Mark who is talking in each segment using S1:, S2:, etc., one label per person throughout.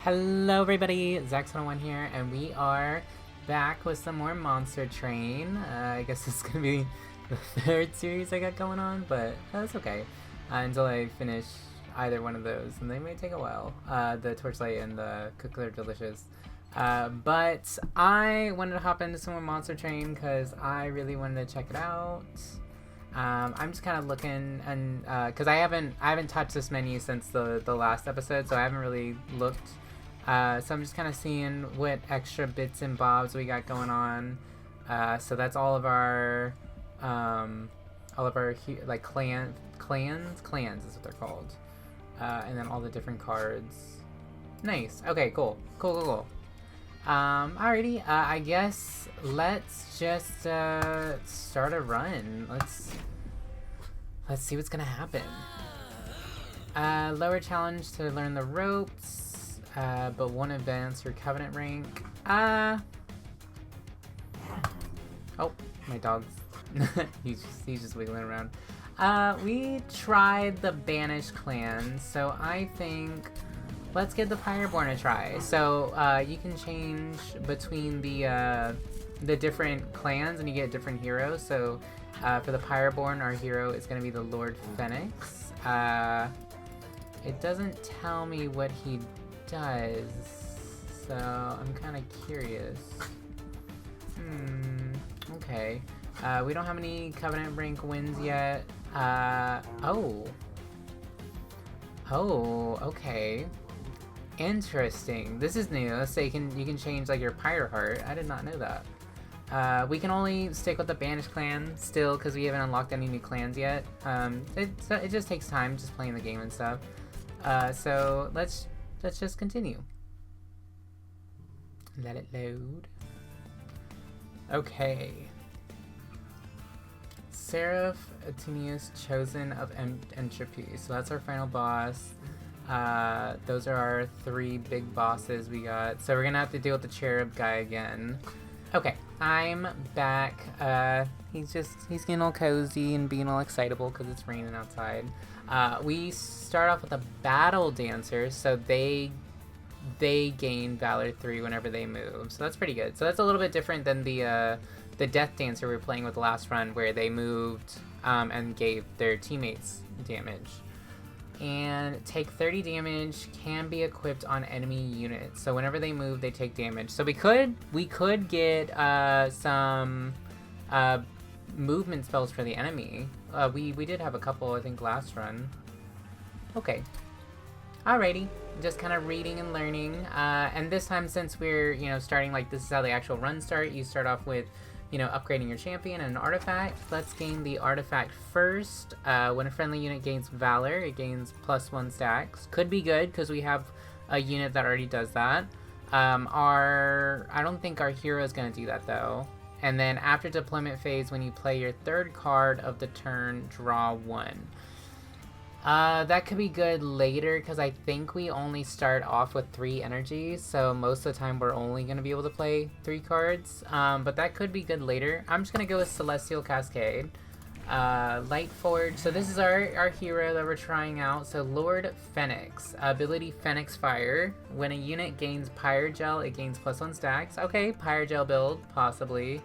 S1: Hello everybody, Zax101 here, and we are back with some more Monster Train. I guess this is going to be the third series I got going on, but that's okay. Until I finish either one of those, and they may take a while. The Torchlight and the Cookler Delicious. But I wanted to hop into some more Monster Train because I really wanted to check it out. I'm just kind of looking, and because I haven't touched this menu since the last episode, so I haven't really looked. So I'm just kind of seeing what extra bits and bobs we got going on. So that's all of our like clans is what they're called, and then all the different cards. Nice. Okay. Cool. Alrighty. I guess let's just start a run. Let's see what's gonna happen. Lower challenge to learn the ropes. But won't advance your covenant rank. Oh, my dog's he's just wiggling around. We tried the banished clans, so I think let's give the Pyreborn a try. So you can change between the different clans, and you get different heroes. So for the Pyreborn, our hero is going to be the Lord Phoenix. It doesn't tell me what he does, so I'm kind of curious. Okay. We don't have any Covenant rank wins yet. Oh, okay. Interesting. This is new. Let's say you can change like your Pyre heart. I did not know that. We can only stick with the banished clan still because we haven't unlocked any new clans yet. It just takes time just playing the game and stuff. So let's just continue. Let it load. Okay. Seraph Atenius, Chosen of Entropy. So that's our final boss. Those are our 3 big bosses we got. So we're gonna have to deal with the Cherub guy again. Okay, I'm back. He's getting all cozy and being all excitable because it's raining outside. We start off with a Battle Dancer, so they gain Valor 3 whenever they move. So that's pretty good. So that's a little bit different than the Death Dancer we were playing with the last run, where they moved and gave their teammates damage. And take 30 damage, can be equipped on enemy units. So whenever they move, they take damage. So we could get some movement spells for the enemy. We did have a couple, I think, last run. Okay. Alrighty. Just kind of reading and learning. And this time, since we're, starting, like, this is how the actual runs start. You start off with, upgrading your champion and an artifact. Let's gain the artifact first. When a friendly unit gains Valor, it gains +1 stacks. Could be good, because we have a unit that already does that. I don't think our hero is going to do that, though. And then after deployment phase, when you play your 3rd card of the turn, draw 1. That could be good later, because I think we only start off with 3 energies, so most of the time we're only going to be able to play 3 cards. But that could be good later. I'm just going to go with Celestial Cascade. Light Forge. So this is our hero that we're trying out. So Lord Phoenix. Ability Phoenix Fire. When a unit gains Pyre Gel, it gains +1 stacks. Okay, Pyre Gel build, possibly.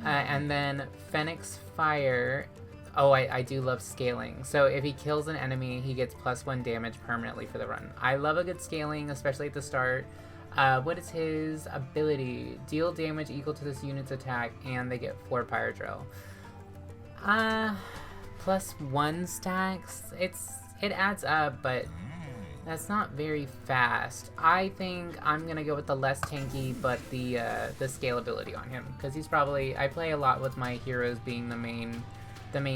S1: And then Phoenix Fire. Oh, I do love scaling. So if he kills an enemy, he gets +1 damage permanently for the run. I love a good scaling, especially at the start. What is his ability? Deal damage equal to this unit's attack, and they get 4 Pyre Drill. +1 stacks. It adds up, but that's not very fast. I think I'm gonna go with the less tanky, but the scalability on him, because he's probably, I play a lot with my heroes being the main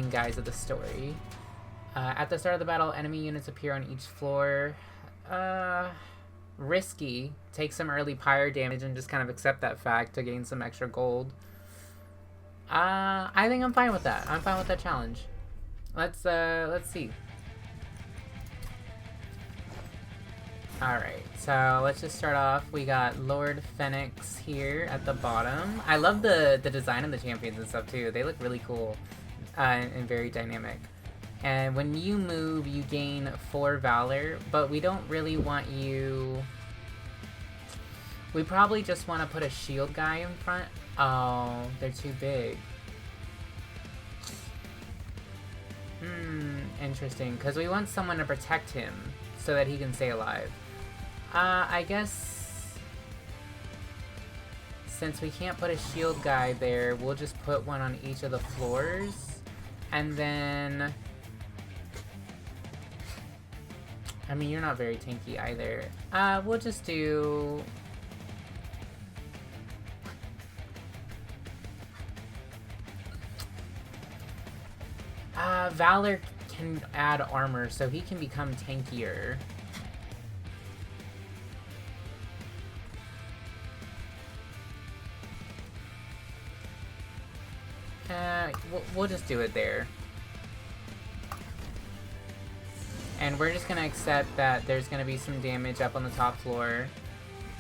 S1: guys of the story. At the start of the battle, enemy units appear on each floor. Risky. Take some early Pyre damage and just kind of accept that fact to gain some extra gold. I think I'm fine with that. I'm fine with that challenge. Let's see. Alright, so let's just start off. We got Lord Phoenix here at the bottom. I love the design of the champions and stuff too. They look really cool. And very dynamic. And when you move, you gain 4 Valor, but we don't really want you We probably just want to put a shield guy in front. Oh, they're too big. Interesting. Because we want someone to protect him so that he can stay alive. I guess since we can't put a shield guy there, we'll just put one on each of the floors. And then... I mean, you're not very tanky either. We'll just do... Valor can add armor, so he can become tankier. We'll just do it there. And we're just gonna accept that there's gonna be some damage up on the top floor.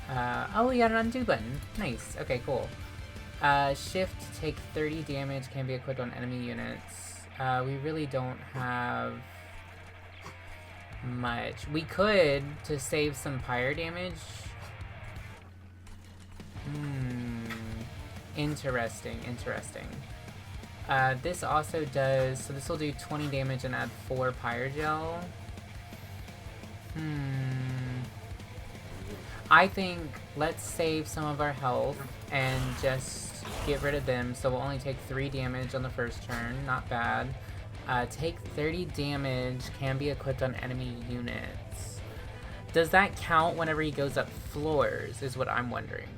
S1: Oh, we got an undo button. Nice. Okay, cool. Shift to take 30 damage can be equipped on enemy units. We really don't have much. We could, to save some Pyre damage. Interesting, interesting. This also does, so this will do 20 damage and add 4 Pyre gel. I think let's save some of our health and just get rid of them, so we'll only take 3 damage on the first turn. Not bad. Take 30 damage, can be equipped on enemy units. Does that count whenever he goes up floors, is what I'm wondering.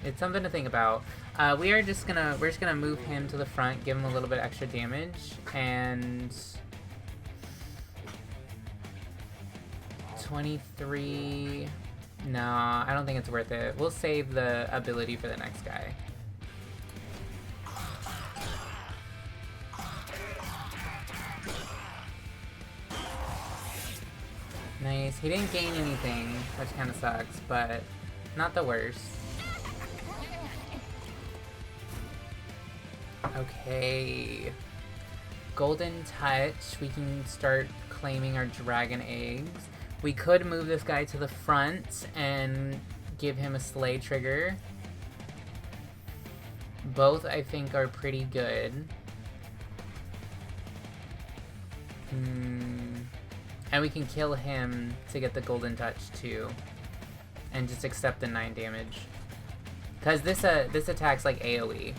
S1: It's something to think about. We're just gonna move him to the front, give him a little bit extra damage, and 23. No, I don't think it's worth it. We'll save the ability for the next guy. Nice. He didn't gain anything, which kind of sucks, but not the worst. Okay. Golden Touch. We can start claiming our dragon eggs. We could move this guy to the front and give him a slay trigger. Both, I think, are pretty good. And we can kill him to get the Golden Touch, too. And just accept the 9 damage. Because this attack's like AoE.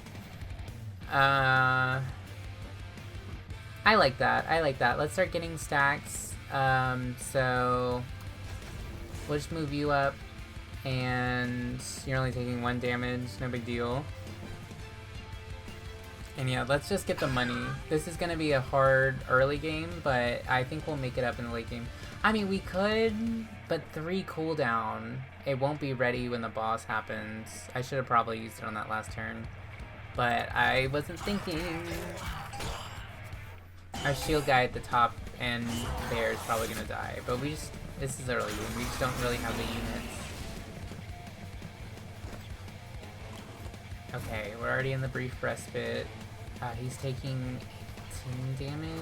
S1: I like that. I like that. Let's start getting stacks. So we'll just move you up, and you're only taking 1 damage, no big deal. And yeah, let's just get the money. This is gonna be a hard early game, but I think we'll make it up in the late game. I mean, we could, but 3 cooldown. It won't be ready when the boss happens. I should have probably used it on that last turn, but I wasn't thinking. Our shield guy at the top and there is probably gonna die, but this is early game. We just don't really have the units. Okay, we're already in the brief respite. He's taking 18 damage.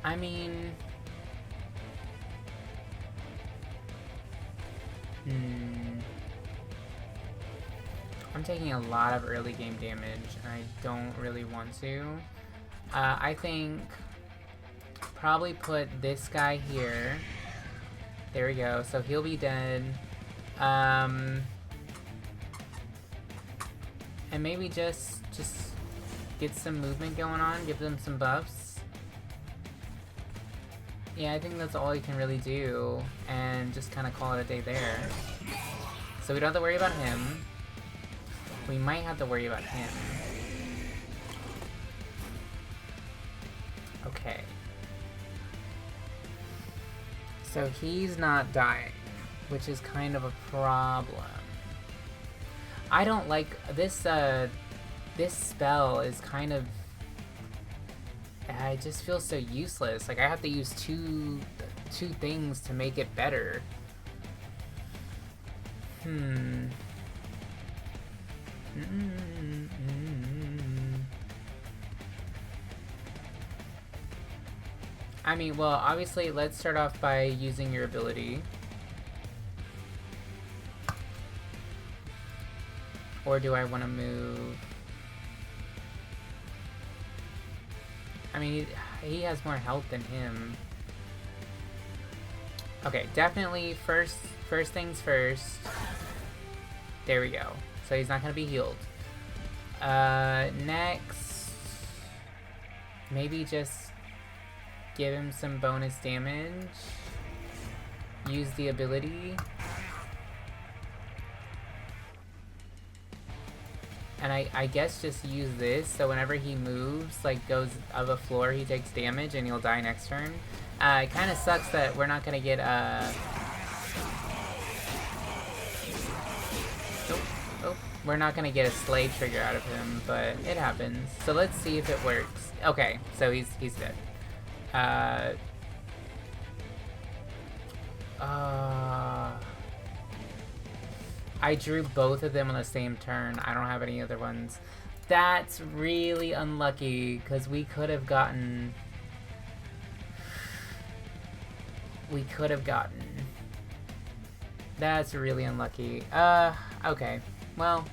S1: I mean... I'm taking a lot of early game damage, and I don't really want to. I think probably put this guy here. There we go, so he'll be dead. And maybe just get some movement going on, give them some buffs. Yeah, I think that's all you can really do, and just kind of call it a day there. So we don't have to worry about him. We might have to worry about him. Okay. So he's not dying, which is kind of a problem. I don't like this. This spell is kind of. I just feel so useless. Like I have to use two things to make it better. I mean, well, obviously, let's start off by using your ability. Or do I want to move? I mean, he has more health than him. Okay, definitely first things first. There we go. So he's not going to be healed. Next, maybe just give him some bonus damage. Use the ability. And I guess just use this, so whenever he moves, like goes of a floor, he takes damage and he'll die next turn. It kind of sucks that we're not gonna get we're not gonna get a slay trigger out of him, but it happens. So let's see if it works. Okay, so he's dead. I drew both of them on the same turn. I don't have any other ones. That's really unlucky, because we could have gotten... That's really unlucky. Okay. Well...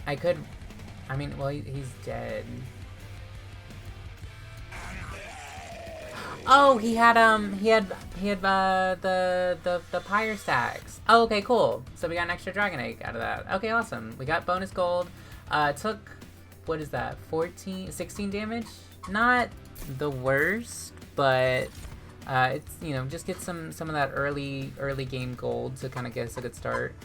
S1: I could... I mean, well, he's dead. Oh, he had the Pyre stacks. Oh, okay, cool. So we got an extra Dragon Egg out of that. Okay, awesome. We got bonus gold. Took, what is that, 16 damage? Not the worst, but it's, you know, just get some of that early game gold to kind of get us a good start.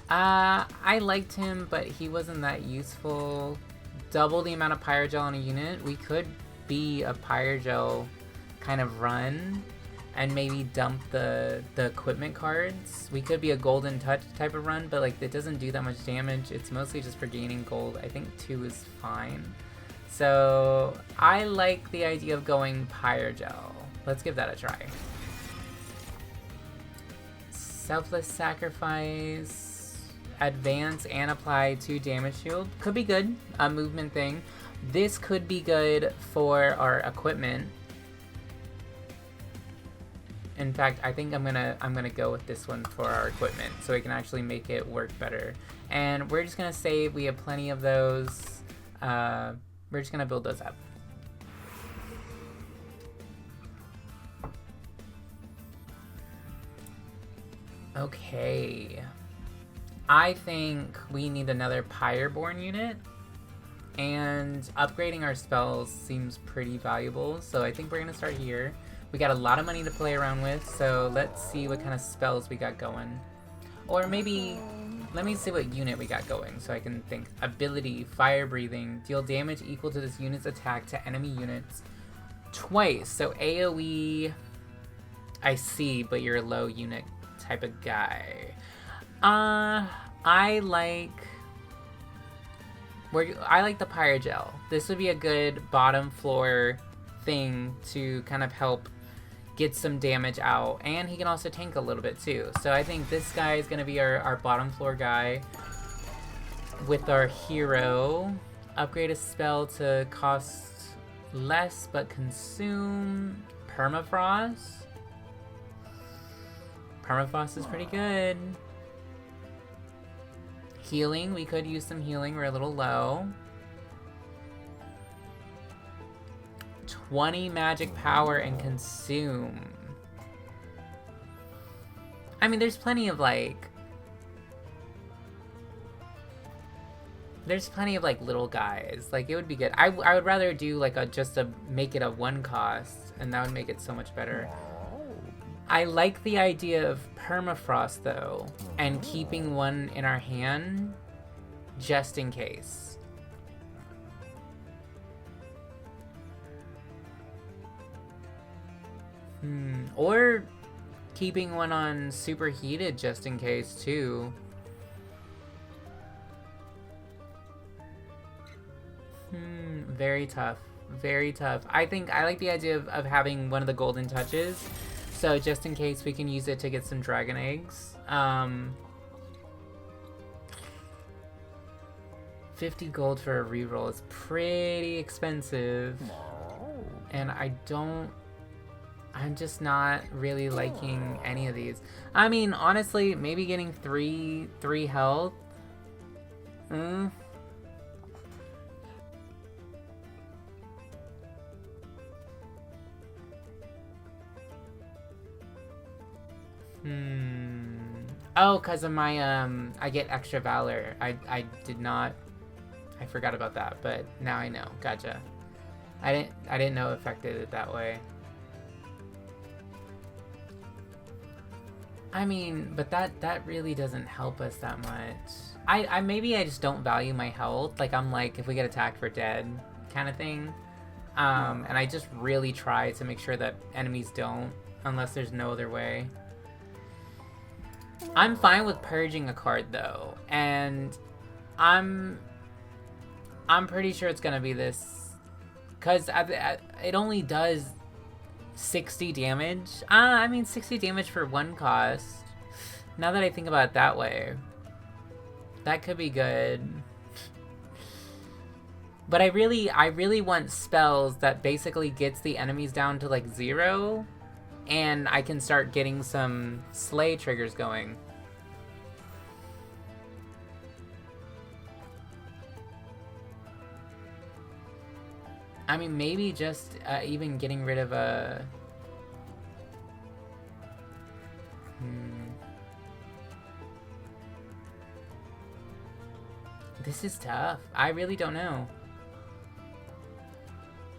S1: I liked him, but he wasn't that useful. Double the amount of Pyre Gel on a unit. We could be a Pyre Gel kind of run and maybe dump the equipment cards. We could be a golden touch type of run, but like it doesn't do that much damage. It's mostly just for gaining gold. I think 2 is fine. So I like the idea of going Pyre Gel. Let's give that a try. Selfless Sacrifice, advance and apply 2 damage shield. Could be good, a movement thing. This could be good for our equipment. In fact, I think I'm gonna go with this one for our equipment, so we can actually make it work better. And we're just gonna save. We have plenty of those. We're just gonna build those up. Okay. I think we need another Pyreborn unit, and upgrading our spells seems pretty valuable. So I think we're gonna start here. We got a lot of money to play around with, so let's see what kind of spells we got going. Or maybe, let me see what unit we got going so I can think. Ability, Fire Breathing, deal damage equal to this unit's attack to enemy units twice. So AoE, I see, but you're a low unit type of guy. I like the Pyre Gel. This would be a good bottom floor thing to kind of help get some damage out, and he can also tank a little bit too. So I think this guy is going to be our bottom floor guy with our hero. Upgrade a spell to cost less but consume Permafrost. Permafrost is pretty good. Healing, we could use some healing, we're a little low. 20 magic power and consume. I mean, there's plenty of like little guys. Like, it would be good. I would rather do like make it a 1 cost, and that would make it so much better. I like the idea of Permafrost though, and keeping one in our hand just in case. Or keeping one on superheated just in case too. Very tough. Very tough. I think I like the idea of having one of the golden touches, so just in case we can use it to get some dragon eggs. 50 gold for a reroll is pretty expensive. And I'm just not really liking any of these. I mean, honestly, maybe getting three health. Oh, because of my, I get extra valor. I did not, I forgot about that, but now I know. Gotcha. I didn't know it affected it that way. I mean, but that really doesn't help us that much. I maybe I just don't value my health. Like, I'm like, if we get attacked, we're dead kind of thing. And I just really try to make sure that enemies don't, unless there's no other way. I'm fine with purging a card though, and I'm pretty sure it's gonna be this, cause it only does 60 damage. I mean 60 damage for one cost. Now that I think about it that way, that could be good. But I really want spells that basically gets the enemies down to like 0. And I can start getting some slay triggers going. I mean, maybe just even getting rid of a... This is tough. I really don't know.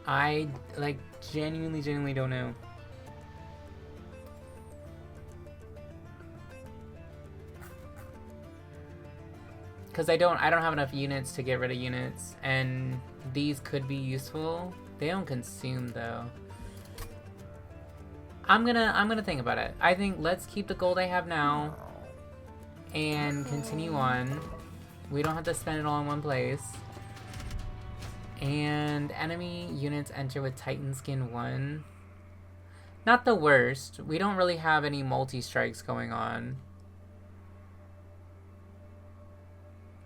S1: I, like, genuinely don't know. Because I don't have enough units to get rid of units, and these could be useful. They don't consume though. I'm gonna think about it. I think let's keep the gold I have now and continue on. We don't have to spend it all in one place. And enemy units enter with Titan Skin 1. Not the worst. We don't really have any multi-strikes going on.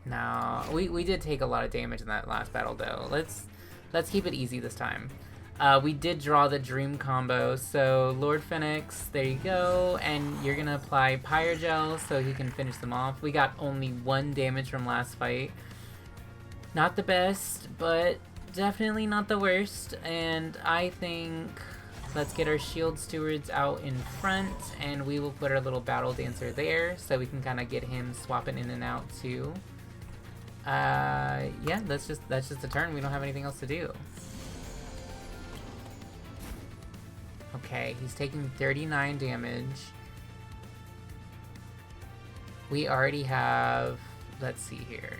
S1: No, we did take a lot of damage in that last battle though. Let's keep it easy this time. We did draw the dream combo, so Lord Phoenix, there you go, and you're gonna apply Pyre Gel so he can finish them off. We got only 1 damage from last fight. Not the best, but definitely not the worst, and I think let's get our shield stewards out in front, and we will put our little battle dancer there so we can kind of get him swapping in and out too. Yeah, that's just a turn. We don't have anything else to do. Okay, he's taking 39 damage. We already have, let's see here.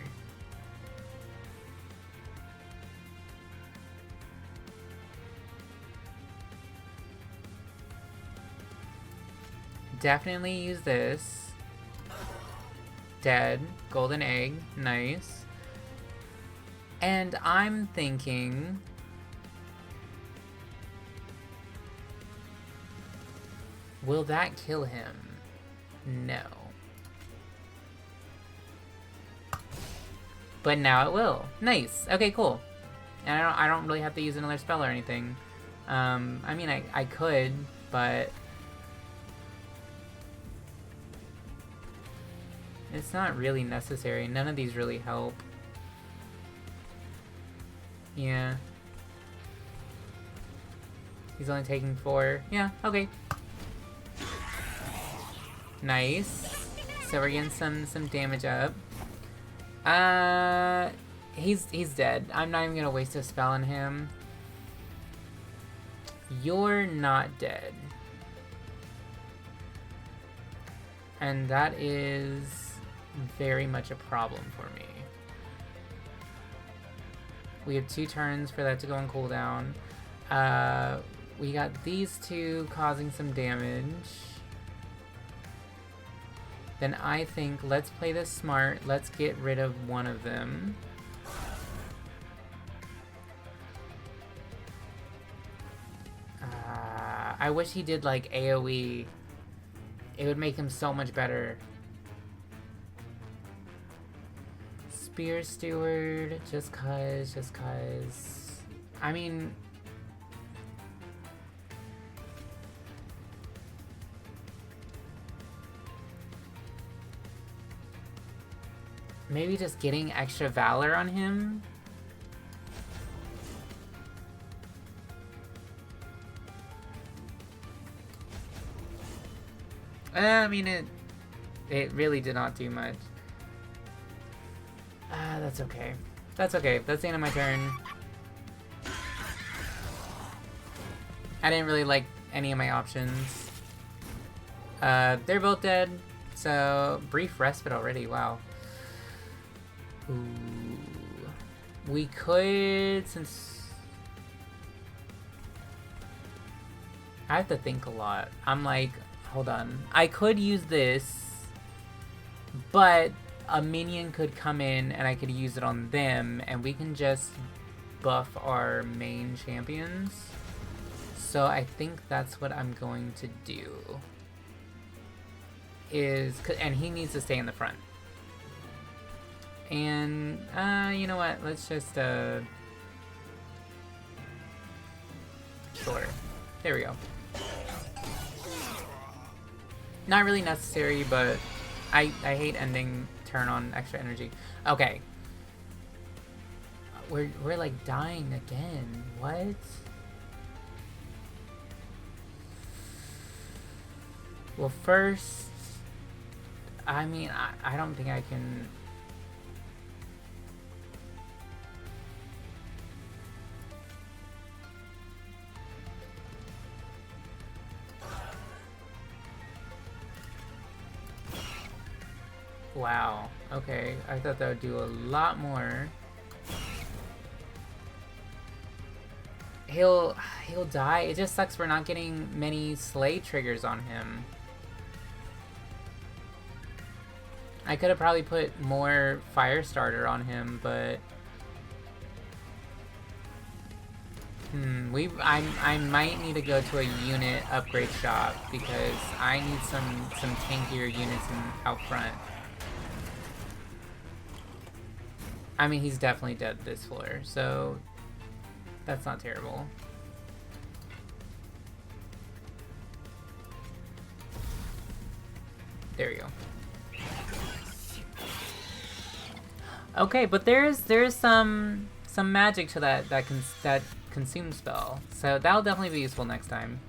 S1: Definitely use this. Dead. Golden egg. Nice. And I'm thinking... will that kill him? No. But now it will. Nice. Okay, cool. And I don't really have to use another spell or anything. I mean, I could, but... it's not really necessary. None of these really help. Yeah. He's only taking 4. Yeah, okay. Nice. So we're getting some damage up. He's dead. I'm not even gonna waste a spell on him. You're not dead. And that is very much a problem for me. We have 2 turns for that to go on cooldown. We got these 2 causing some damage. Then I think let's play this smart. Let's get rid of one of them. I wish he did like AoE. It would make him so much better. Spear Steward, just cause. I mean... maybe just getting extra Valor on him? I mean, it really did not do much. That's okay. That's okay. That's the end of my turn. I didn't really like any of my options. They're both dead. So, brief respite already. Wow. Ooh. We could, since... I have to think a lot. I'm like, hold on. I could use this, but a minion could come in and I could use it on them, and we can just buff our main champions. So I think that's what I'm going to do. And he needs to stay in the front. And, you know what? Let's just, sure. There we go. Not really necessary, but I hate ending turn on extra energy. Okay. We're like dying again. What? Well, first, I mean, I don't think I can... Wow. Okay, I thought that would do a lot more. He'll die. It just sucks we're not getting many slay triggers on him. I could have probably put more fire starter on him, but I might need to go to a unit upgrade shop because I need some tankier units out front. I mean, he's definitely dead this floor, so that's not terrible. There we go. Okay, but there's some magic to that consume spell, so that'll definitely be useful next time.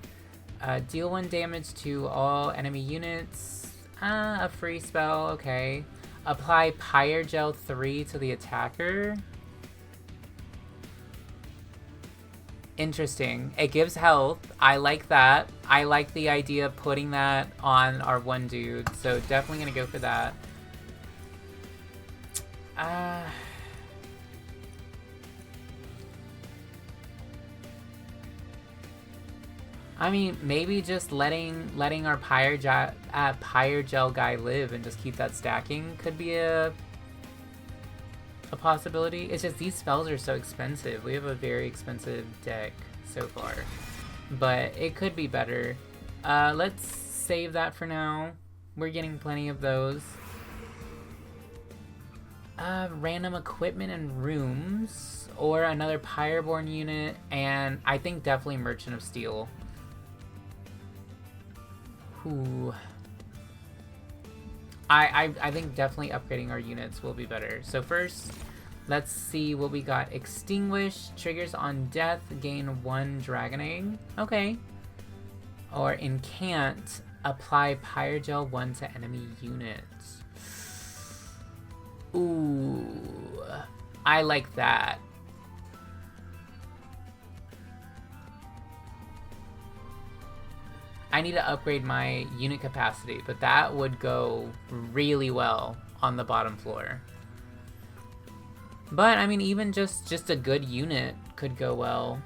S1: Deal 1 damage to all enemy units. A free spell, okay. Apply Pyre Gel 3 to the attacker. Interesting. It gives health. I like that. I like the idea of putting that on our one dude, so definitely gonna go for that. I mean, maybe just letting our Pyre Gel guy live and just keep that stacking could be a possibility. It's just these spells are so expensive. We have a very expensive deck so far, but it could be better. Let's save that for now. We're getting plenty of those. Random equipment and rooms, or another Pyreborn unit, and I think definitely Merchant of Steel. Ooh. I think definitely upgrading our units will be better. So first, let's see what we got. Extinguish, triggers on death, gain 1 Dragon Egg. Okay. Or Incant, apply Pyre Gel 1 to enemy units. Ooh. I like that. I need to upgrade my unit capacity, but that would go really well on the bottom floor. But, I mean, even just a good unit could go well.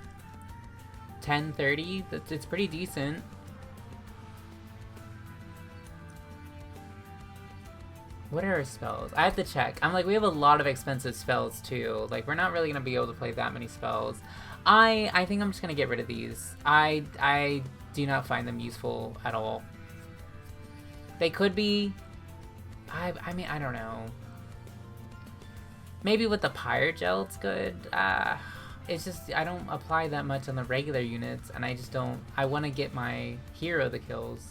S1: 10-30, it's pretty decent. What are our spells? I have to check. I'm like, we have a lot of expensive spells, too. Like, we're not really going to be able to play that many spells. I think I'm just going to get rid of these. I do not find them useful at all. They could be... I mean, I don't know. Maybe with the Pyre gel it's good. It's just, I don't apply that much on the regular units, and I just don't, I want to get my hero the kills.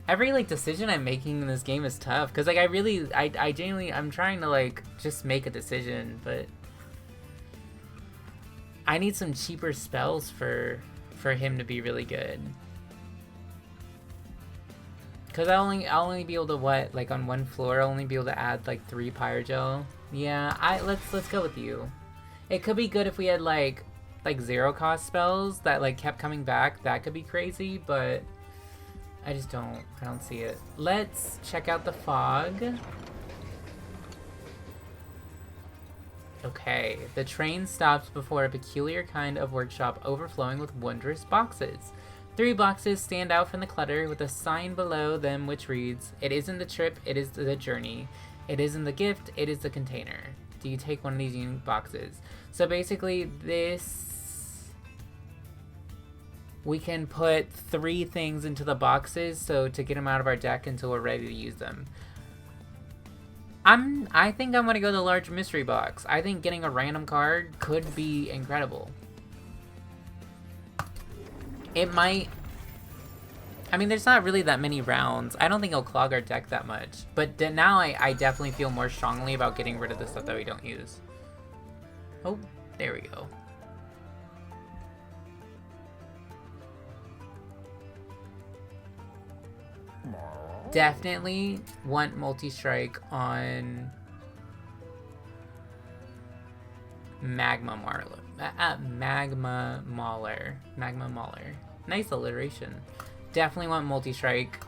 S1: Every, like, decision I'm making in this game is tough, because, like, I genuinely, I'm trying to, like, just make a decision, but I need some cheaper spells for him to be really good. Because I'll only be able to, what, like, on one floor, I'll only be able to add, like, 3 Pyre Gel. Yeah, let's go with you. It could be good if we had, like 0 cost spells that, like, kept coming back. That could be crazy, but I don't see it. Let's check out the fog. Okay, the train stops before a peculiar kind of workshop overflowing with wondrous boxes. 3 boxes stand out from the clutter with a sign below them which reads, "It isn't the trip, it is the journey. It isn't the gift, it is the container. Do you take one of these unique boxes?" So basically this, we can put 3 things into the boxes, so to get them out of our deck until we're ready to use them. I think I'm gonna go the large mystery box. I think getting a random card could be incredible. It might, I mean, there's not really that many rounds. I don't think it'll clog our deck that much. But now I definitely feel more strongly about getting rid of the stuff that we don't use. Oh, there we go. Definitely want multi-strike on Magma Mauler. Nice alliteration. Definitely want multi-strike.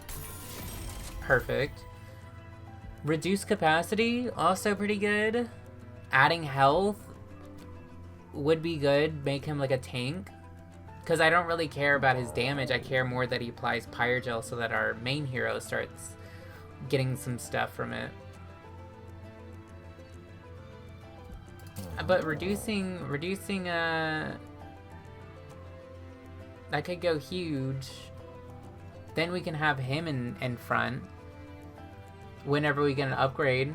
S1: Perfect. Reduce capacity, also pretty good. Adding health would be good. Make him like a tank. Because I don't really care about his damage. I care more that he applies Pyre Gel so that our main hero starts getting some stuff from it. But reducing that could go huge. Then we can have him in front whenever we get an upgrade.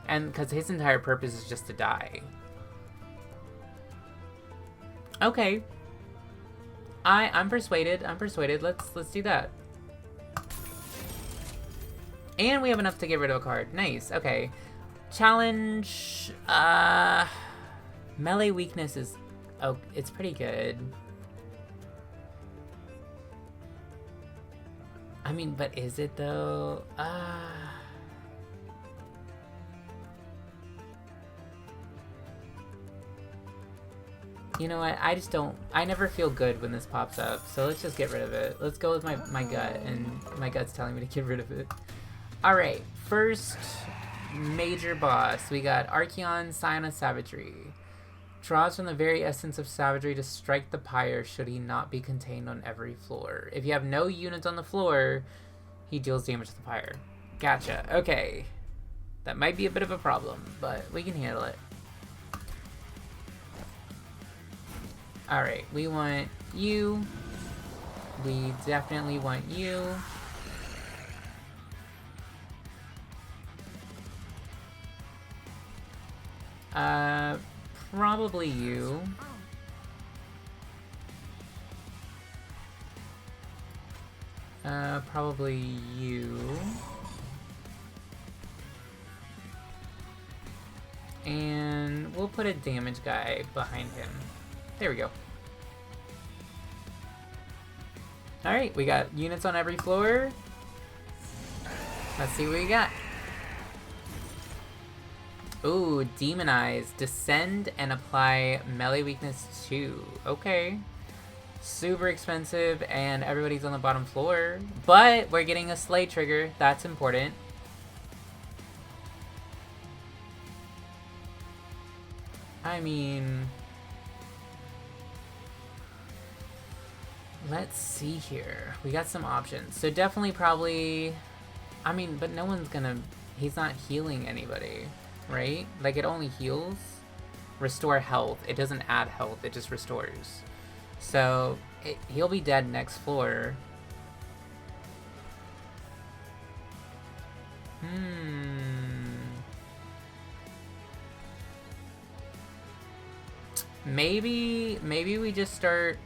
S1: And because his entire purpose is just to die. Okay. I'm persuaded. Let's do that. And we have enough to get rid of a card. Nice. Okay. Challenge. Melee weakness is, oh, it's pretty good. I mean, but is it though? You know what, I just don't, I never feel good when this pops up, so let's just get rid of it. Let's go with my gut, and my gut's telling me to get rid of it. Alright, first major boss, we got Archeon, Scion of Savagery. Draws from the very essence of savagery to strike the Pyre should he not be contained on every floor. If you have no units on the floor, he deals damage to the Pyre. Gotcha, okay. That might be a bit of a problem, but we can handle it. Alright, we want you. We definitely want you. Probably you. Probably you. And we'll put a damage guy behind him. There we go. Alright, we got units on every floor. Let's see what we got. Ooh, Demonize. Descend and apply melee weakness 2. Okay. Super expensive, and everybody's on the bottom floor. But we're getting a Slay trigger. That's important. I mean, let's see here. We got some options. So definitely probably, I mean, but no one's gonna, he's not healing anybody, right? Like, it only heals. Restore health. It doesn't add health, it just restores. So He'll be dead next floor. Maybe we just start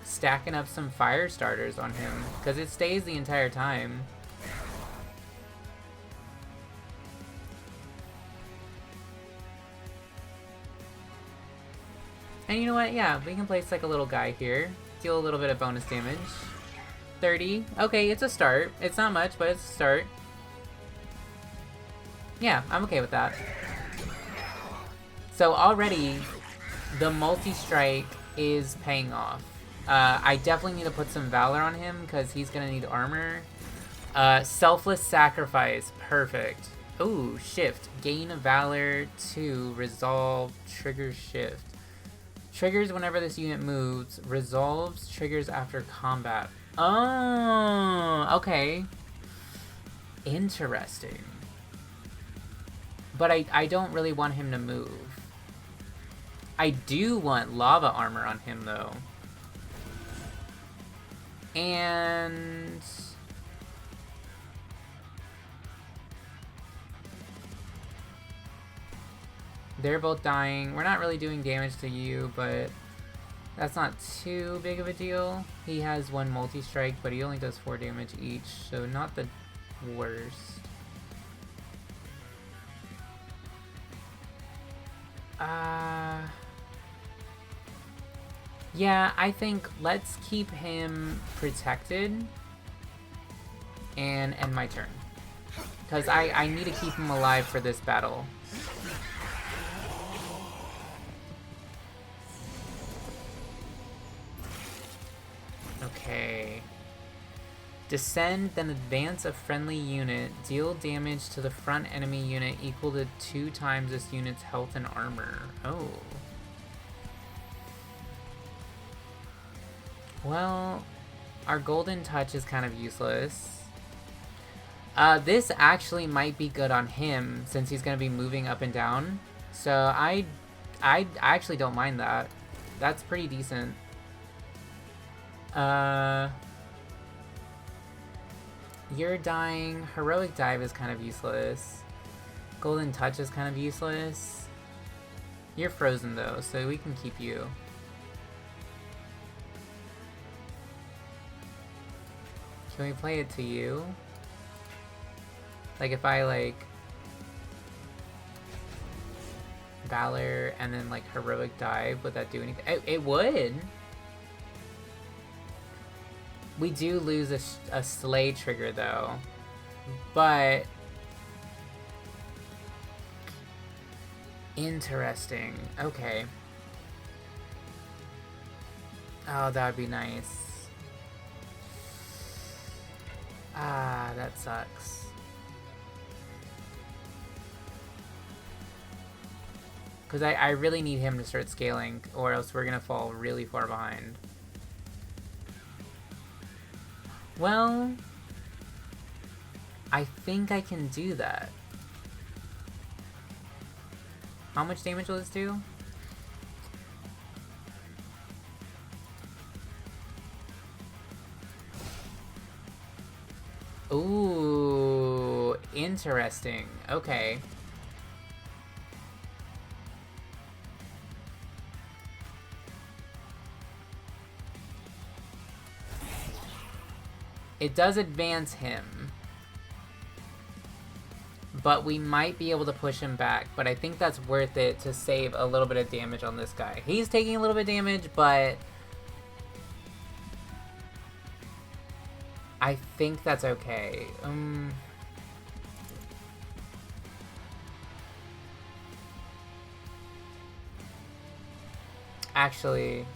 S1: stacking up some fire starters on him, because it stays the entire time. And you know what? Yeah, we can place like a little guy here. Deal a little bit of bonus damage. 30. Okay, it's a start. It's not much, but it's a start. Yeah, I'm okay with that. So already, the multi-strike is paying off. I definitely need to put some Valor on him, because he's going to need armor. Selfless Sacrifice. Perfect. Ooh, Shift. Gain Valor to Resolve. Trigger Shift. Triggers whenever this unit moves. Resolves triggers after combat. Oh, okay. Interesting. But I don't really want him to move. I do want lava armor on him, though. And... they're both dying. We're not really doing damage to you, but that's not too big of a deal. He has 1 multi-strike, but he only does 4 damage each, so not the worst. Yeah, I think let's keep him protected and end my turn. Because I need to keep him alive for this battle. Okay. Descend, then advance a friendly unit. Deal damage to the front enemy unit equal to 2 times this unit's health and armor. Oh. Well, our golden touch is kind of useless. This actually might be good on him since he's going to be moving up and down. So I actually don't mind that. That's pretty decent. You're dying. Heroic Dive is kind of useless. Golden Touch is kind of useless. You're frozen though, so we can keep you. Can we play it to you? Like if I like Valor and then like Heroic Dive, would that do anything? It would! We do lose a Slay trigger though, but interesting. Okay. Oh, that would be nice. Ah, that sucks. Because I really need him to start scaling, or else we're gonna fall really far behind. Well, I think I can do that. How much damage will this do? Ooh, interesting. Okay. It does advance him, but we might be able to push him back, but I think that's worth it to save a little bit of damage on this guy. He's taking a little bit of damage, but I think that's okay. Actually...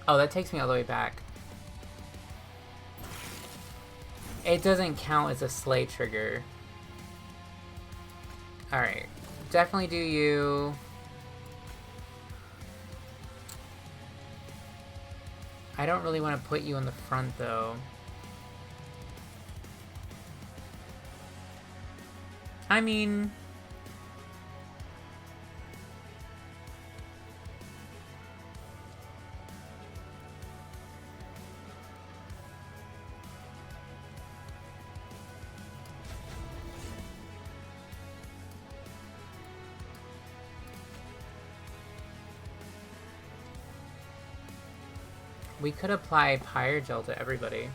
S1: oh, that takes me all the way back. It doesn't count as a Slay trigger. Alright. Definitely do you. I don't really want to put you in the front, though. I mean... We could apply Pyre Gel to everybody.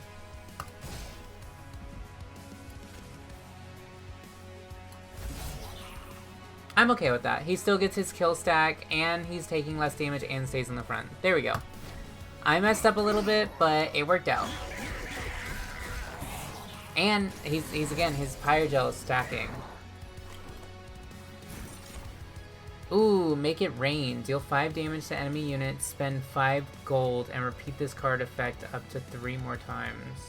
S1: I'm okay with that. He still gets his kill stack, and he's taking less damage and stays in the front. There we go. I messed up a little bit, but it worked out. And he's again, his Pyre Gel is stacking. Ooh, make it rain. Deal 5 damage to enemy units, spend 5 gold, and repeat this card effect up to 3 more times.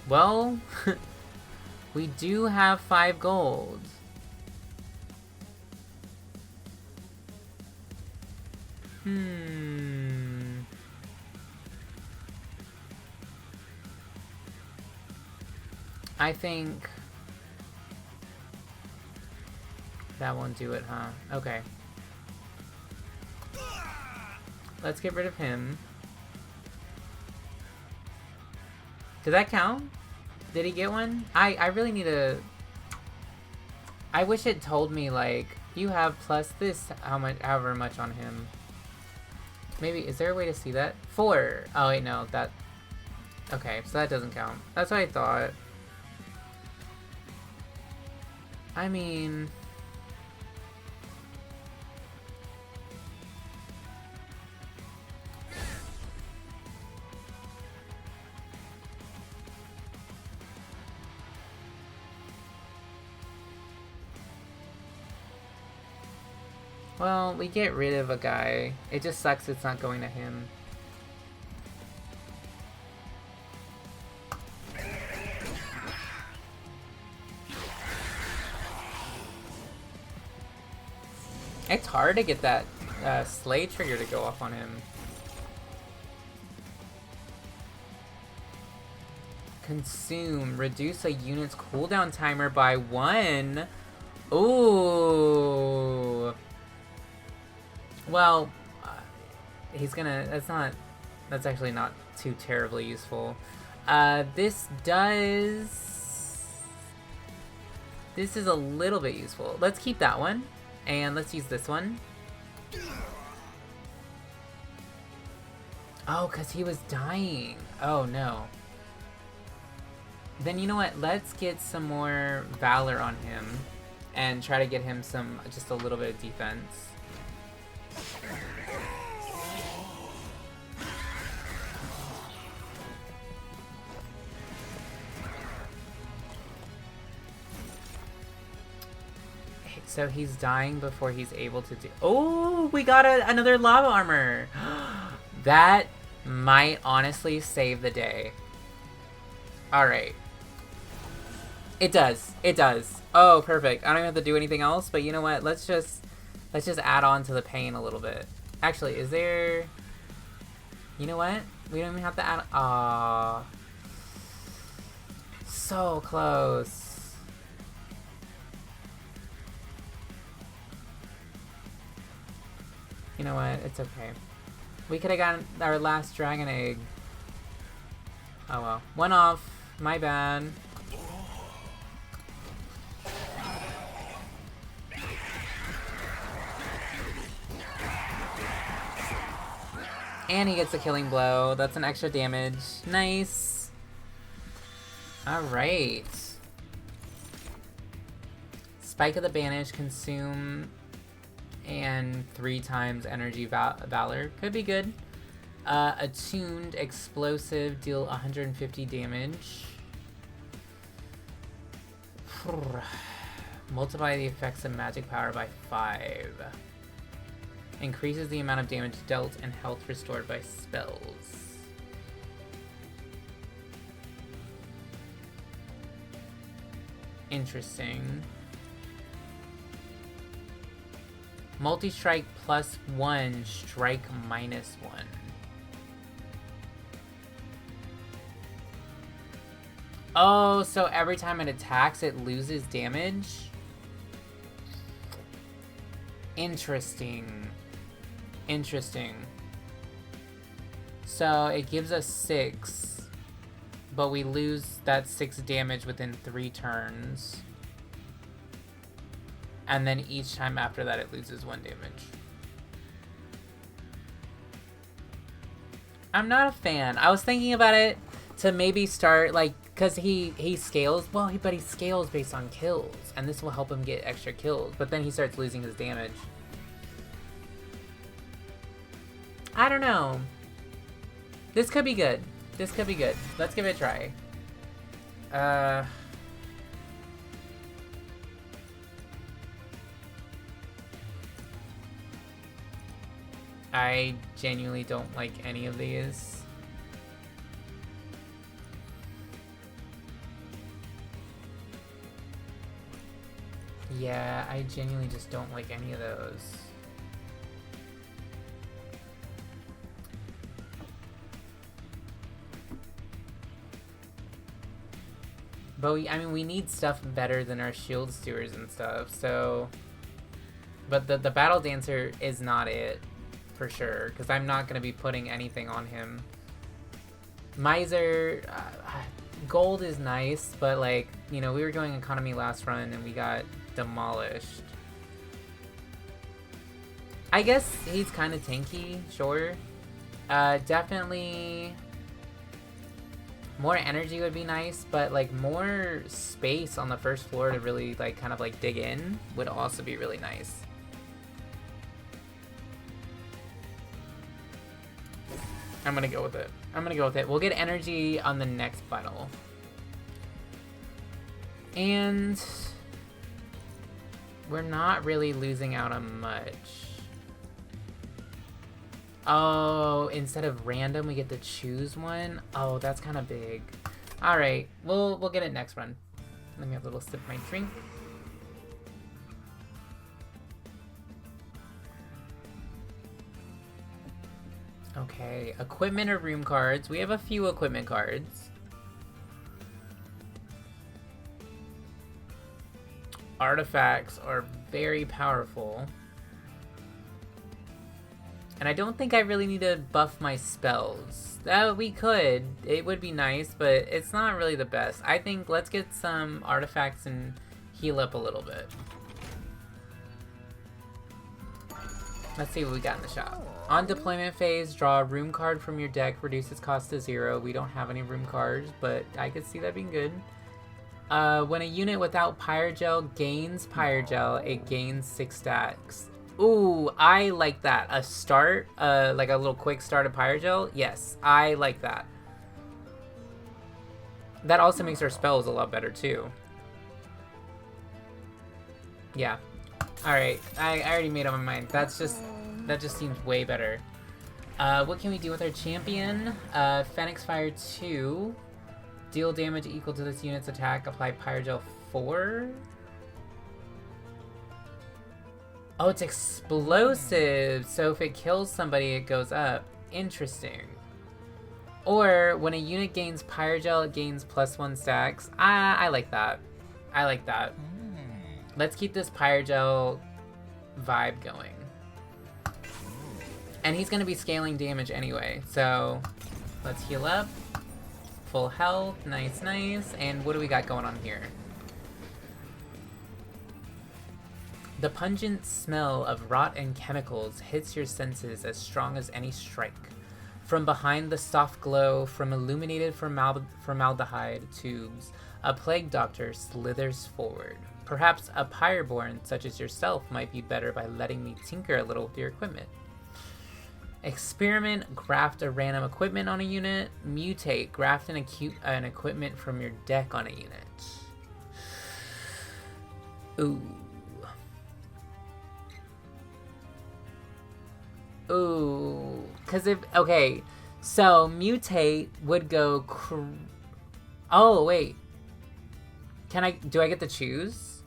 S1: Well, we do have 5 gold. I think that won't do it, huh? Okay. Let's get rid of him. Did that count? Did he get one? I really need to... I wish it told me, like, you have plus this, however much on him. Maybe, is there a way to see that? 4! Oh, wait, no, that... Okay, so that doesn't count. That's what I thought. I mean... Well, we get rid of a guy. It just sucks it's not going to him. It's hard to get that Slay trigger to go off on him. Consume. Reduce a unit's cooldown timer by 1. Ooh. Well, he's gonna... That's actually not too terribly useful. This is a little bit useful. Let's keep that one. And let's use this one. Oh, because he was dying. Oh, no. Then you know what? Let's get some more Valor on him. And try to get him just a little bit of defense. So he's dying before he's able to do... Oh, we got another lava armor. That might honestly save the day. Alright. It does. It does. Oh, perfect. I don't even have to do anything else, but you know what? Let's just add on to the pain a little bit. Actually, is there... You know what? We don't even have to add... Aww. So close. You know what? It's okay. We could have gotten our last dragon egg. Oh well. One off. My bad. And he gets a killing blow. That's an extra damage. Nice. Alright. Spike of the Banish, consume, and 3 times energy valor. Could be good. Attuned explosive, deal 150 damage. Multiply the effects of magic power by 5. Increases the amount of damage dealt and health restored by spells. Interesting. Multi-strike +1, strike -1. Oh, so every time it attacks, it loses damage? Interesting. Interesting. So it gives us 6, but we lose that 6 damage within 3 turns. And then each time after that, it loses 1 damage. I'm not a fan. I was thinking about it to maybe start, like, because he scales. Well, but he scales based on kills. And this will help him get extra kills. But then he starts losing his damage. I don't know. This could be good. This could be good. Let's give it a try. I genuinely don't like any of these. Yeah, I genuinely just don't like any of those. But I mean, we need stuff better than our shield stewards and stuff, so... But the Battle Dancer is not it, for sure, because I'm not going to be putting anything on him. Miser, gold is nice, but like, you know, we were going economy last run and we got demolished. I guess he's kind of tanky, sure. Definitely more energy would be nice, but like more space on the first floor to really like kind of like dig in would also be really nice. I'm gonna go with it. I'm gonna go with it. We'll get energy on the next battle. And we're not really losing out on much. Oh, instead of random, we get to choose one? Oh, that's kind of big. Alright, we'll get it next run. Let me have a little sip of my drink. Okay, equipment or room cards. We have a few equipment cards. Artifacts are very powerful. And I don't think I really need to buff my spells. We could. It would be nice, but it's not really the best. I think let's get some artifacts and heal up a little bit. Let's see what we got in the shop. On deployment phase, draw a room card from your deck, reduces cost to 0. We don't have any room cards, but I could see that being good. When a unit without Pyre Gel gains Pyre Gel, it gains 6 stacks. Ooh, I like that. A start, like a little quick start of Pyre Gel? Yes, I like that. That also makes our spells a lot better, too. Yeah. Alright, I already made up my mind. That just seems way better. What can we do with our champion? Phoenix Fire 2. Deal damage equal to this unit's attack. Apply Pyre Gel 4. Oh, it's explosive. So if it kills somebody, it goes up. Interesting. Or when a unit gains Pyre Gel, it gains +1 stacks. I like that. I like that. Let's keep this Pyre Gel vibe going. And he's going to be scaling damage anyway. So let's heal up. Full health. Nice, nice. And what do we got going on here? The pungent smell of rot and chemicals hits your senses as strong as any strike. From behind the soft glow from illuminated formaldehyde tubes, a plague doctor slithers forward. Perhaps a Pyreborn such as yourself might be better by letting me tinker a little with your equipment. Experiment, graft a random equipment on a unit. Mutate, graft an equipment from your deck on a unit. Ooh. Ooh, because okay, so mutate would go, oh, wait, do I get to choose?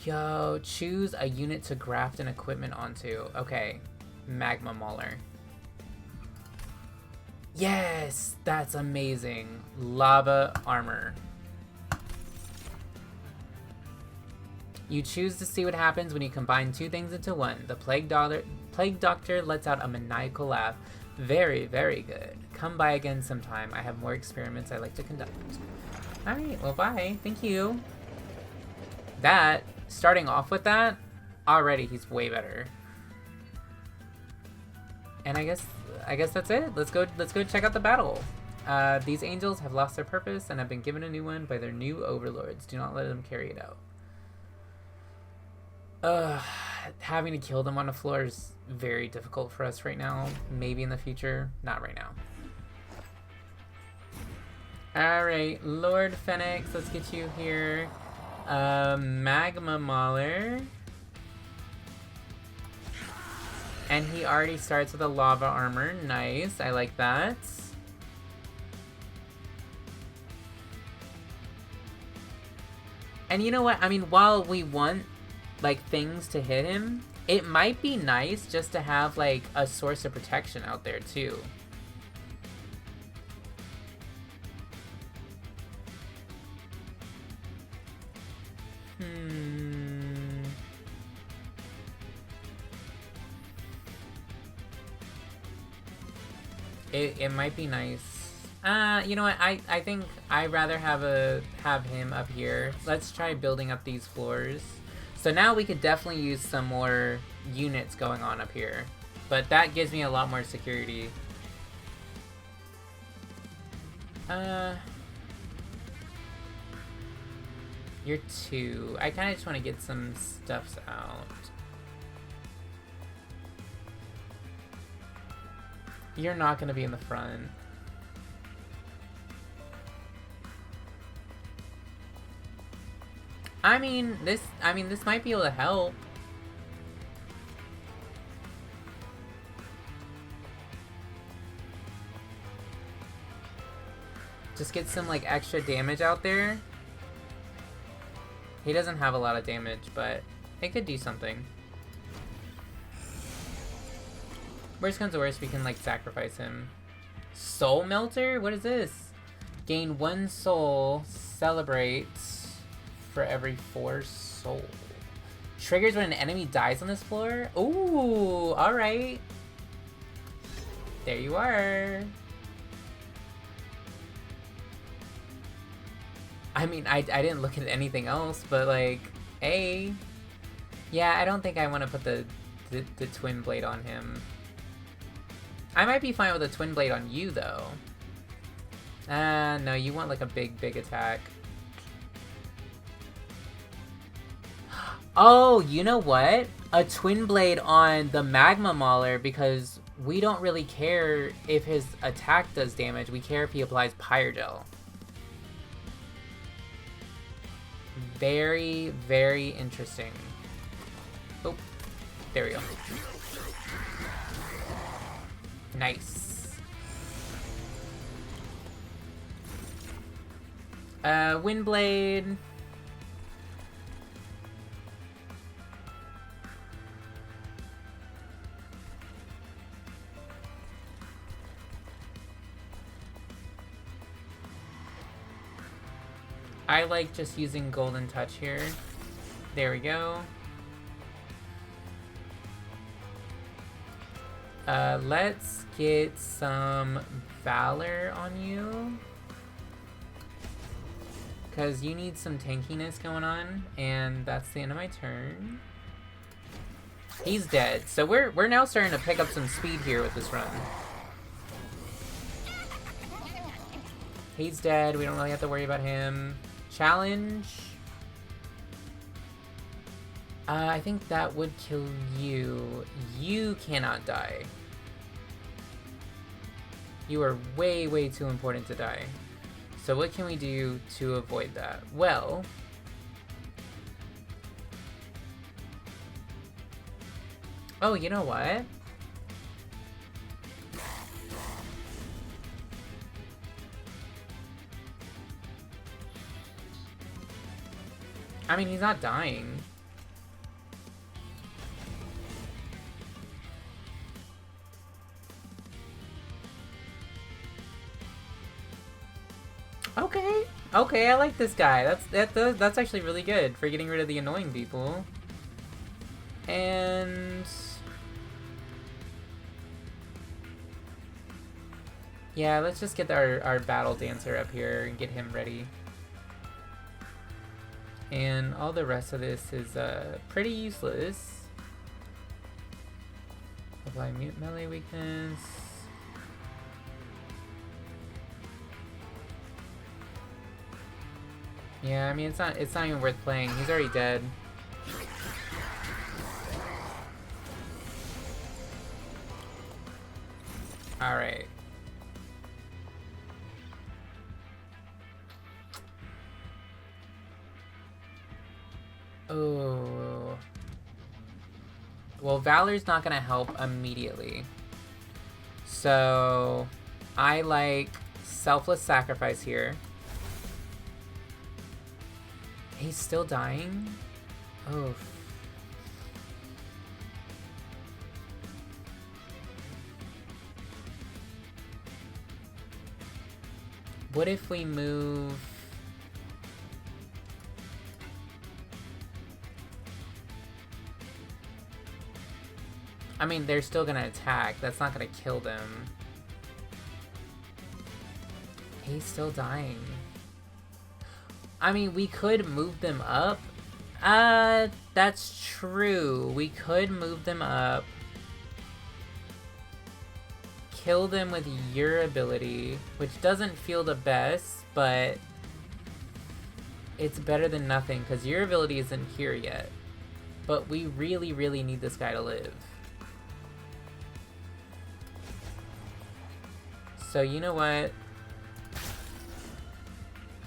S1: Yo, choose a unit to graft an equipment onto. Okay, Magma Mauler. Yes, that's amazing. Lava Armor. You choose to see what happens when you combine two things into one. The Plague Doctor lets out a maniacal laugh. Very, very good. Come by again sometime. I have more experiments I like to conduct. Alright, well bye. Thank you. Starting off with that, already he's way better. And I guess that's it. Let's go check out the battle. These angels have lost their purpose and have been given a new one by their new overlords. Do not let them carry it out. Having to kill them on the floor is very difficult for us right now. Maybe in the future, not right now. Alright, Lord Phoenix, let's get you here. Magma Mauler. And he already starts with a lava armor. Nice, I like that. And you know what? I mean, while we want like things to hit him, it might be nice just to have like a source of protection out there too. It might be nice. You know what? I think I'd rather have him up here. Let's try building up these floors. So now we could definitely use some more units going on up here. But that gives me a lot more security. You're 2. I kind of just want to get some stuffs out. You're not going to be in the front. I mean, this might be able to help. Just get some like extra damage out there. He doesn't have a lot of damage, but it could do something. Worst comes to worst, we can like sacrifice him. Soul Melter? What is this? Gain 1 soul. Celebrate for every 4 soul. Triggers when an enemy dies on this floor? Ooh, alright. There you are. I mean, I didn't look at anything else, but like, hey. Yeah, I don't think I want to put the twin blade on him. I might be fine with a twin blade on you, though. No, you want like a big attack. Oh, you know what? A twin blade on the Magma Mauler, because we don't really care if his attack does damage. We care if he applies Pyre Gel. Very, very interesting. Oh, there we go. Nice. Windblade. I like just using Golden Touch here. There we go. Let's get some Valor on you. Because you need some tankiness going on, and that's the end of my turn. He's dead. So we're now starting to pick up some speed here with this run. He's dead. We don't really have to worry about him. Challenge. I think that would kill you. You cannot die. You are way, way too important to die. So what can we do to avoid that? Well, oh, you know what? I mean, he's not dying. Okay, okay, I like this guy. That's actually really good for getting rid of the annoying people. And yeah, let's just get our battle dancer up here and get him ready. And all the rest of this is pretty useless. The Apply mute melee weakness. Yeah, I mean it's not even worth playing. He's already dead. Alright. Oh. Well, Valor's not gonna help immediately. So I like selfless sacrifice here. He's still dying? Oh. What if we move... I mean, they're still gonna attack. That's not gonna kill them. He's still dying. I mean, we could move them up. That's true. We could move them up. Kill them with your ability, which doesn't feel the best, but it's better than nothing, because your ability isn't here yet. But we really, really need this guy to live. So you know what?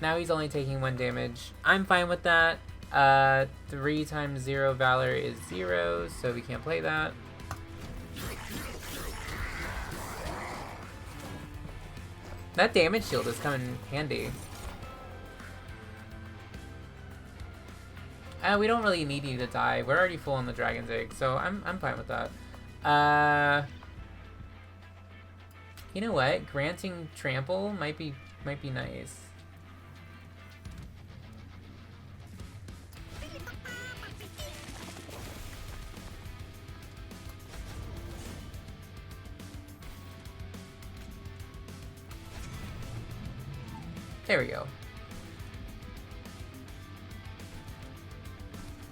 S1: Now he's only taking 1 damage. I'm fine with that. 3 times 0 Valor is 0, so we can't play that. That damage shield is coming handy. We don't really need you to die. We're already full on the Dragon's Egg, so I'm fine with that. You know what? Granting trample might be nice. There we go.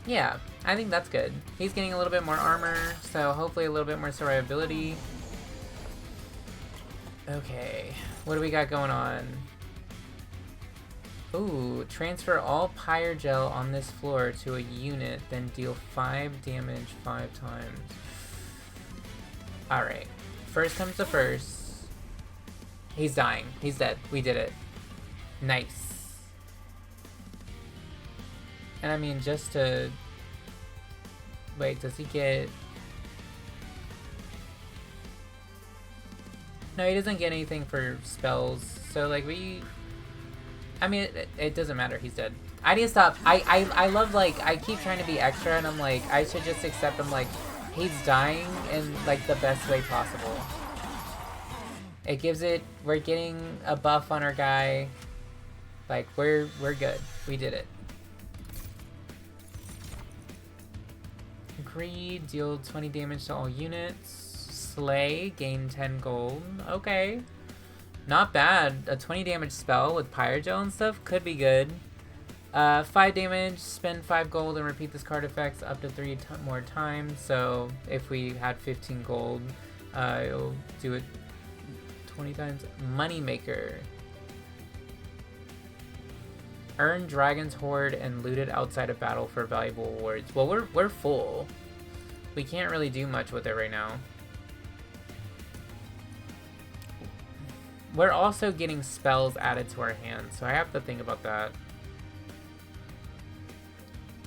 S1: Yeah, I think that's good. He's getting a little bit more armor, so hopefully a little bit more survivability. Okay, what do we got going on? Ooh, transfer all Pyre gel on this floor to a unit, then deal 5 damage 5 times. Alright, first comes to first. He's dying. He's dead. We did it. Nice. And I mean, just to... Wait, does he get... No, he doesn't get anything for spells. So, like, I mean, it doesn't matter. He's dead. I need to stop. I love, like, I keep trying to be extra, and I'm like, I should just accept him, like, he's dying in, like, the best way possible. It gives it... We're getting a buff on our guy. Like, we're good. We did it. Greed, deal 20 damage to all units. Slay, gain 10 gold. Okay. Not bad. A 20 damage spell with Pyre gel and stuff could be good. 5 damage, spend 5 gold, and repeat this card effects up to 3 more times. So, if we had 15 gold, it'll do it 20 times. Moneymaker. Earn Dragon's Hoard and loot it outside of battle for valuable rewards. Well, we're full. We can't really do much with it right now. We're also getting spells added to our hands, so I have to think about that.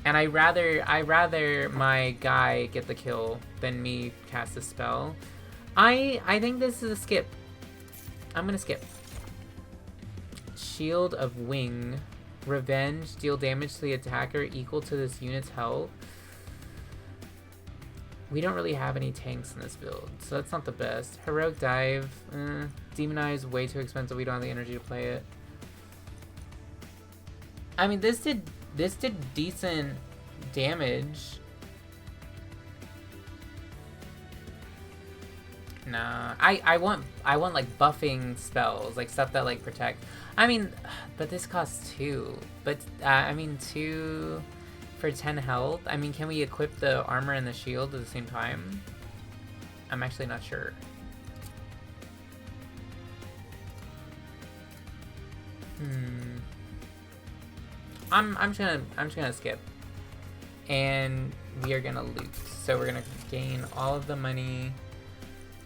S1: And I rather my guy get the kill than me cast a spell. I think this is a skip. I'm gonna skip. Shield of Wing. Revenge, deal damage to the attacker equal to this unit's health. We don't really have any tanks in this build, so that's not the best. Heroic Dive, Demonize, way too expensive. We don't have the energy to play it. I mean, this did decent damage. Nah, I want like buffing spells, like stuff that like protect. I mean, but this costs 2. But I mean 2 for 10 health. I mean, can we equip the armor and the shield at the same time? I'm actually not sure. I'm just gonna skip. And we are gonna loot. So we're gonna gain all of the money.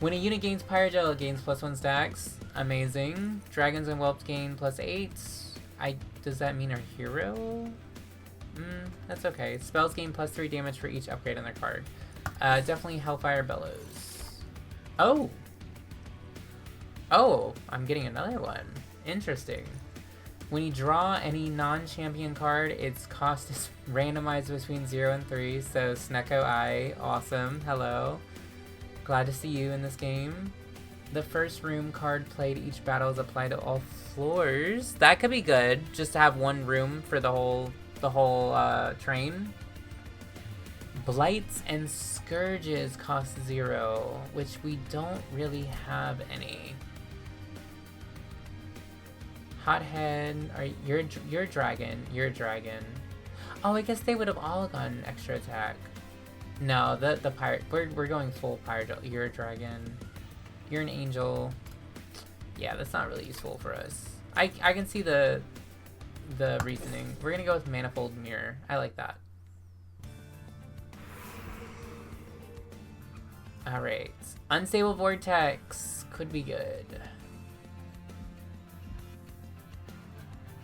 S1: When a unit gains Pyre Gel, it gains +1 stacks. Amazing. Dragons and Whelps gain +8. Does that mean our hero? That's okay. Spells gain +3 damage for each upgrade on their card. Definitely Hellfire Bellows. Oh! Oh, I'm getting another one. Interesting. When you draw any non-champion card, its cost is randomized between 0 and 3. So Snecko Eye, awesome. Hello. Glad to see you in this game. The first room card played each battle is applied to all floors. That could be good, just to have one room for the whole train. Blights and Scourges cost 0, which we don't really have any. Hothead, you're a dragon. You're a dragon. Oh, I guess they would have all gotten extra attack. No, the pirate. We're going full pirate. You're a dragon. You're an angel. Yeah, that's not really useful for us. I can see the reasoning. We're gonna go with Manifold Mirror. I like that. All right, Unstable Vortex could be good.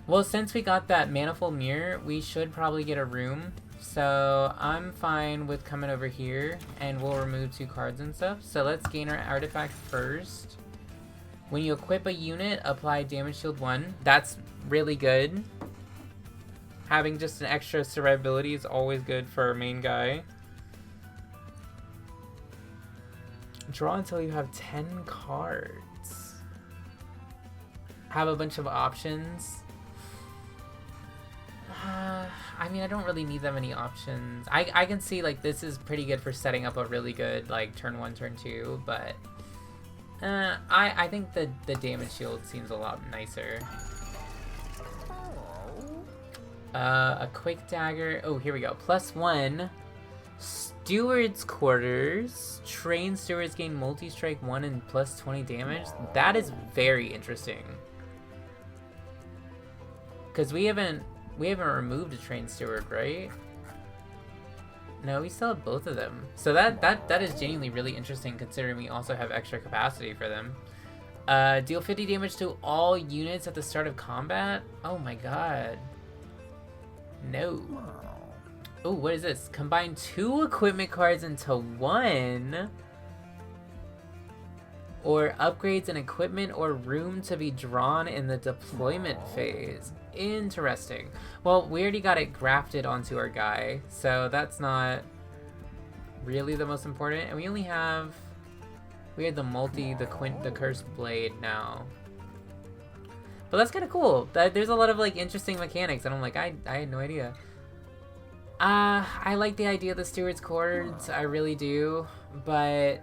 S1: Well, since we got that Manifold Mirror, we should probably get a room. So I'm fine with coming over here, and we'll remove 2 cards and stuff. So let's gain our artifact first. When you equip a unit, apply damage shield 1. That's really good. Having just an extra survivability is always good for our main guy. Draw until you have 10 cards. Have a bunch of options. I mean, I don't really need that many options. I can see, like, this is pretty good for setting up a really good, like, turn 1, turn 2, but I think the damage shield seems a lot nicer. A quick dagger. Oh, here we go. +1. Steward's Quarters. Trained stewards gain multi-strike 1 and +20 damage. That is very interesting. Because we haven't removed a trained steward, right? No, we still have both of them. So that is genuinely really interesting, considering we also have extra capacity for them. Deal 50 damage to all units at the start of combat? Oh my god. No. Oh, what is this? Combine 2 equipment cards into 1. Or upgrades an equipment or room to be drawn in the deployment phase. Interesting. Well, we already got it grafted onto our guy, so that's not really the most important. And we only have... We had the Cursed Blade now. But that's kind of cool. There's a lot of, like, interesting mechanics, and I'm like, I had no idea. I like the idea of the Steward's Quarters, I really do, but...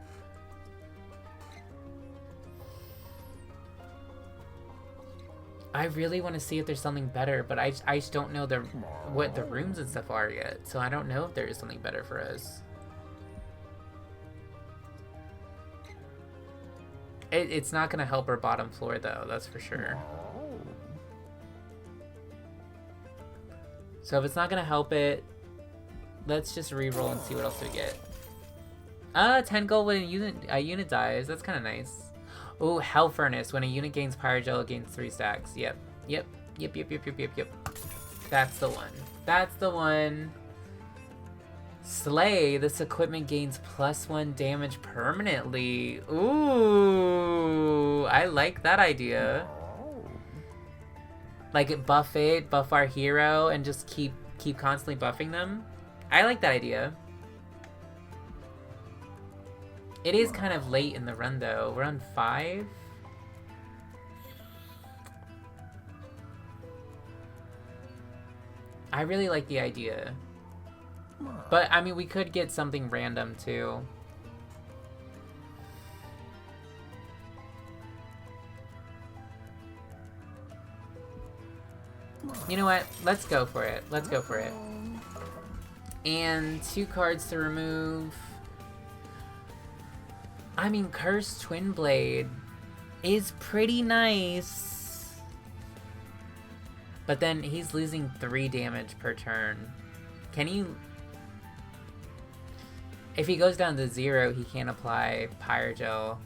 S1: I really want to see if there's something better, but I just don't know what the rooms and stuff are yet, so I don't know if there is something better for us. It's not going to help our bottom floor, though, that's for sure. So if it's not going to help it, let's just re-roll and see what else we get. 10 gold when a unit dies, that's kind of nice. Oh, Hell Furnace. When a unit gains Pyre Gel, it gains 3 stacks. Yep. That's the one. That's the one. Slay. This equipment gains +1 damage permanently. Ooh. I like that idea. Like, buff our hero, and just keep constantly buffing them. I like that idea. It is kind of late in the run, though. We're on 5. I really like the idea. But, I mean, we could get something random, too. You know what? Let's go for it. Let's go for it. And 2 cards to remove. I mean, Cursed Twin Blade is pretty nice. But then he's losing 3 damage per turn. Can you... If he goes down to 0, he can't apply Pyre Gel.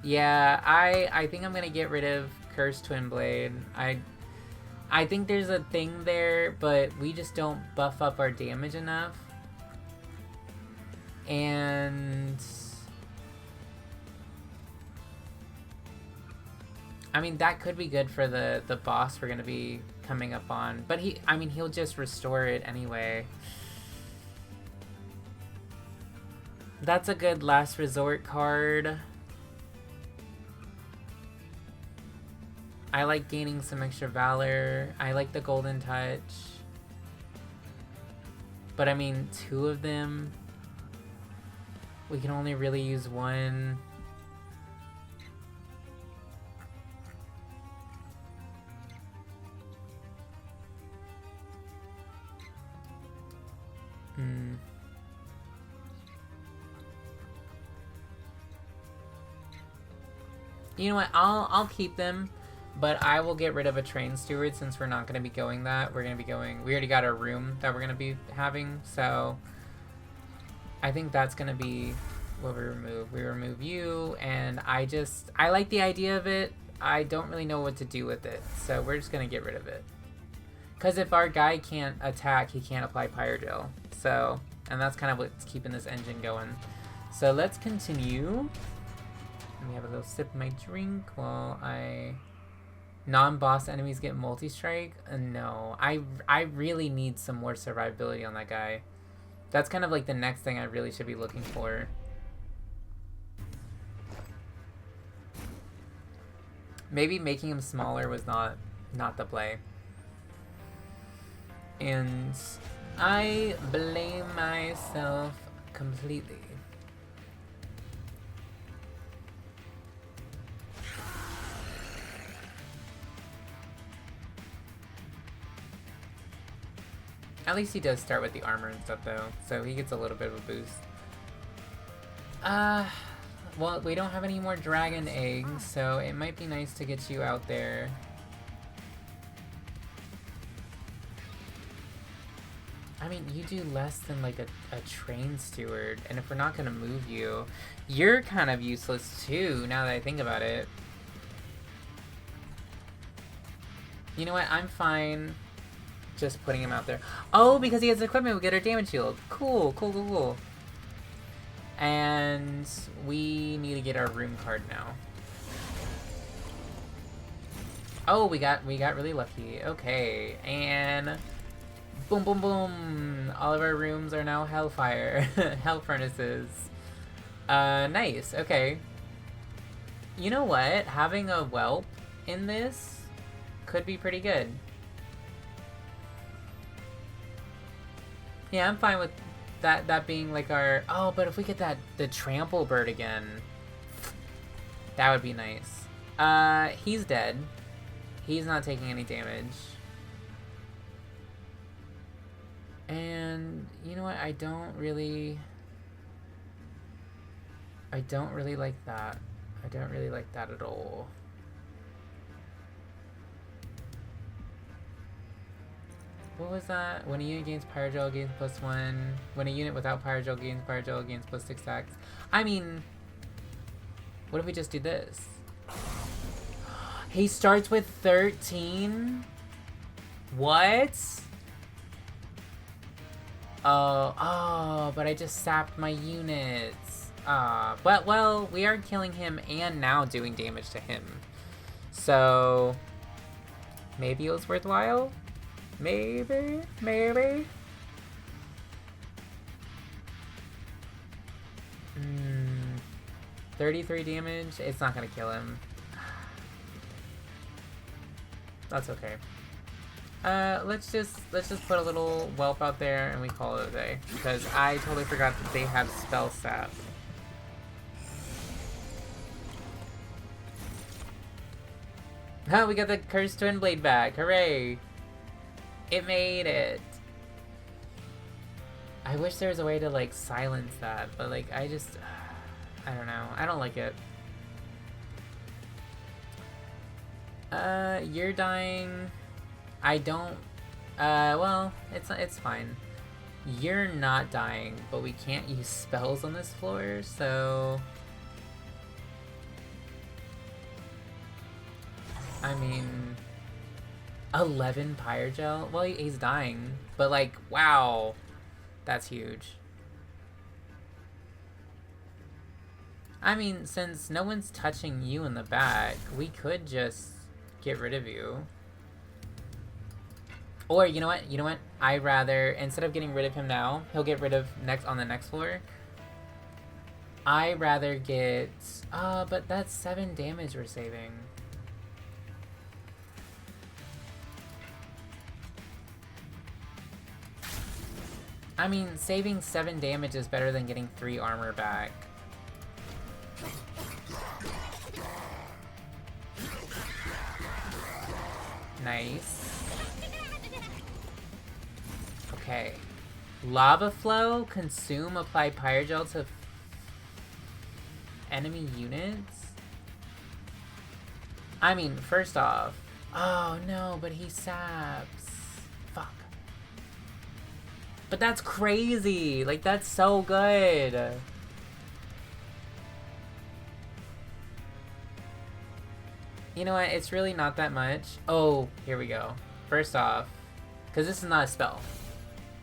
S1: Yeah, I think I'm gonna get rid of Cursed Twin Blade. I think there's a thing there, but we just don't buff up our damage enough. And... I mean, that could be good for the boss we're gonna be coming up on. But he'll just restore it anyway. That's a good last resort card. I like gaining some extra valor. I like the golden touch. But I mean, 2 of them. We can only really use 1. You know what? I'll keep them, but I will get rid of a train steward since we're not going to be going that. We're going to be going... We already got our room that we're going to be having, so... I think that's going to be what we remove. We remove you, and I like the idea of it. I don't really know what to do with it, so we're just going to get rid of it. Because if our guy can't attack, he can't apply Pyre Gel. So, and that's kind of what's keeping this engine going. So let's continue. Let me have a little sip of my drink while non-boss enemies get multi-strike? No. I really need some more survivability on that guy. That's kind of like the next thing I really should be looking for. Maybe making him smaller was not the play. And I blame myself completely. At least he does start with the armor and stuff though, so he gets a little bit of a boost. Well, we don't have any more dragon eggs, so it might be nice to get you out there. I mean, you do less than like a train steward, and if we're not gonna move you, you're kind of useless too, now that I think about it. You know what, I'm fine just putting him out there. Oh, because he has equipment, we get our damage shield. Cool, cool, cool, cool. And we need to get our room card now. Oh, we got really lucky. Okay, and boom, boom, boom. All of our rooms are now hellfire, hell furnaces. Nice. Okay. You know what? Having a whelp in this could be pretty good. Yeah, I'm fine with that being like our... Oh, but if we get the trample bird again, that would be nice. He's dead. He's not taking any damage. And you know what? I don't really like that. I don't really like that at all. What was that? When a unit gains Pyre Gel, gains +1. When a unit without Pyre Gel gains Pyre Gel, gains +6 stacks. I mean, what if we just do this? He starts with 13? What? Oh, but I just sapped my units. But well, we are killing him and now doing damage to him. So, maybe it was worthwhile? Maybe? 33 damage? It's not gonna kill him. That's okay. Let's just put a little whelp out there and we call it a day. Because I totally forgot that they have spell sap. We got the Cursed Twin Blade back. Hooray! It made it. I wish there was a way to like silence that, but like I just I don't know. I don't like it. You're dying. I don't... well, it's fine. You're not dying, but we can't use spells on this floor, so... I mean... 11 Pyre Gel? Well, he's dying, but like, wow. That's huge. I mean, since no one's touching you in the back, we could just get rid of you. Or, you know what? You know what? I rather, instead of getting rid of him now, he'll get rid of on the next floor. I rather get... but that's 7 damage we're saving. I mean, saving 7 damage is better than getting 3 armor back. Nice. Okay. Lava Flow, consume, apply Pyre Gel to enemy units? I mean, first off... Oh no, but he saps. Fuck. But that's crazy! Like, that's so good! You know what? It's really not that much. Oh, here we go. First off, because this is not a spell.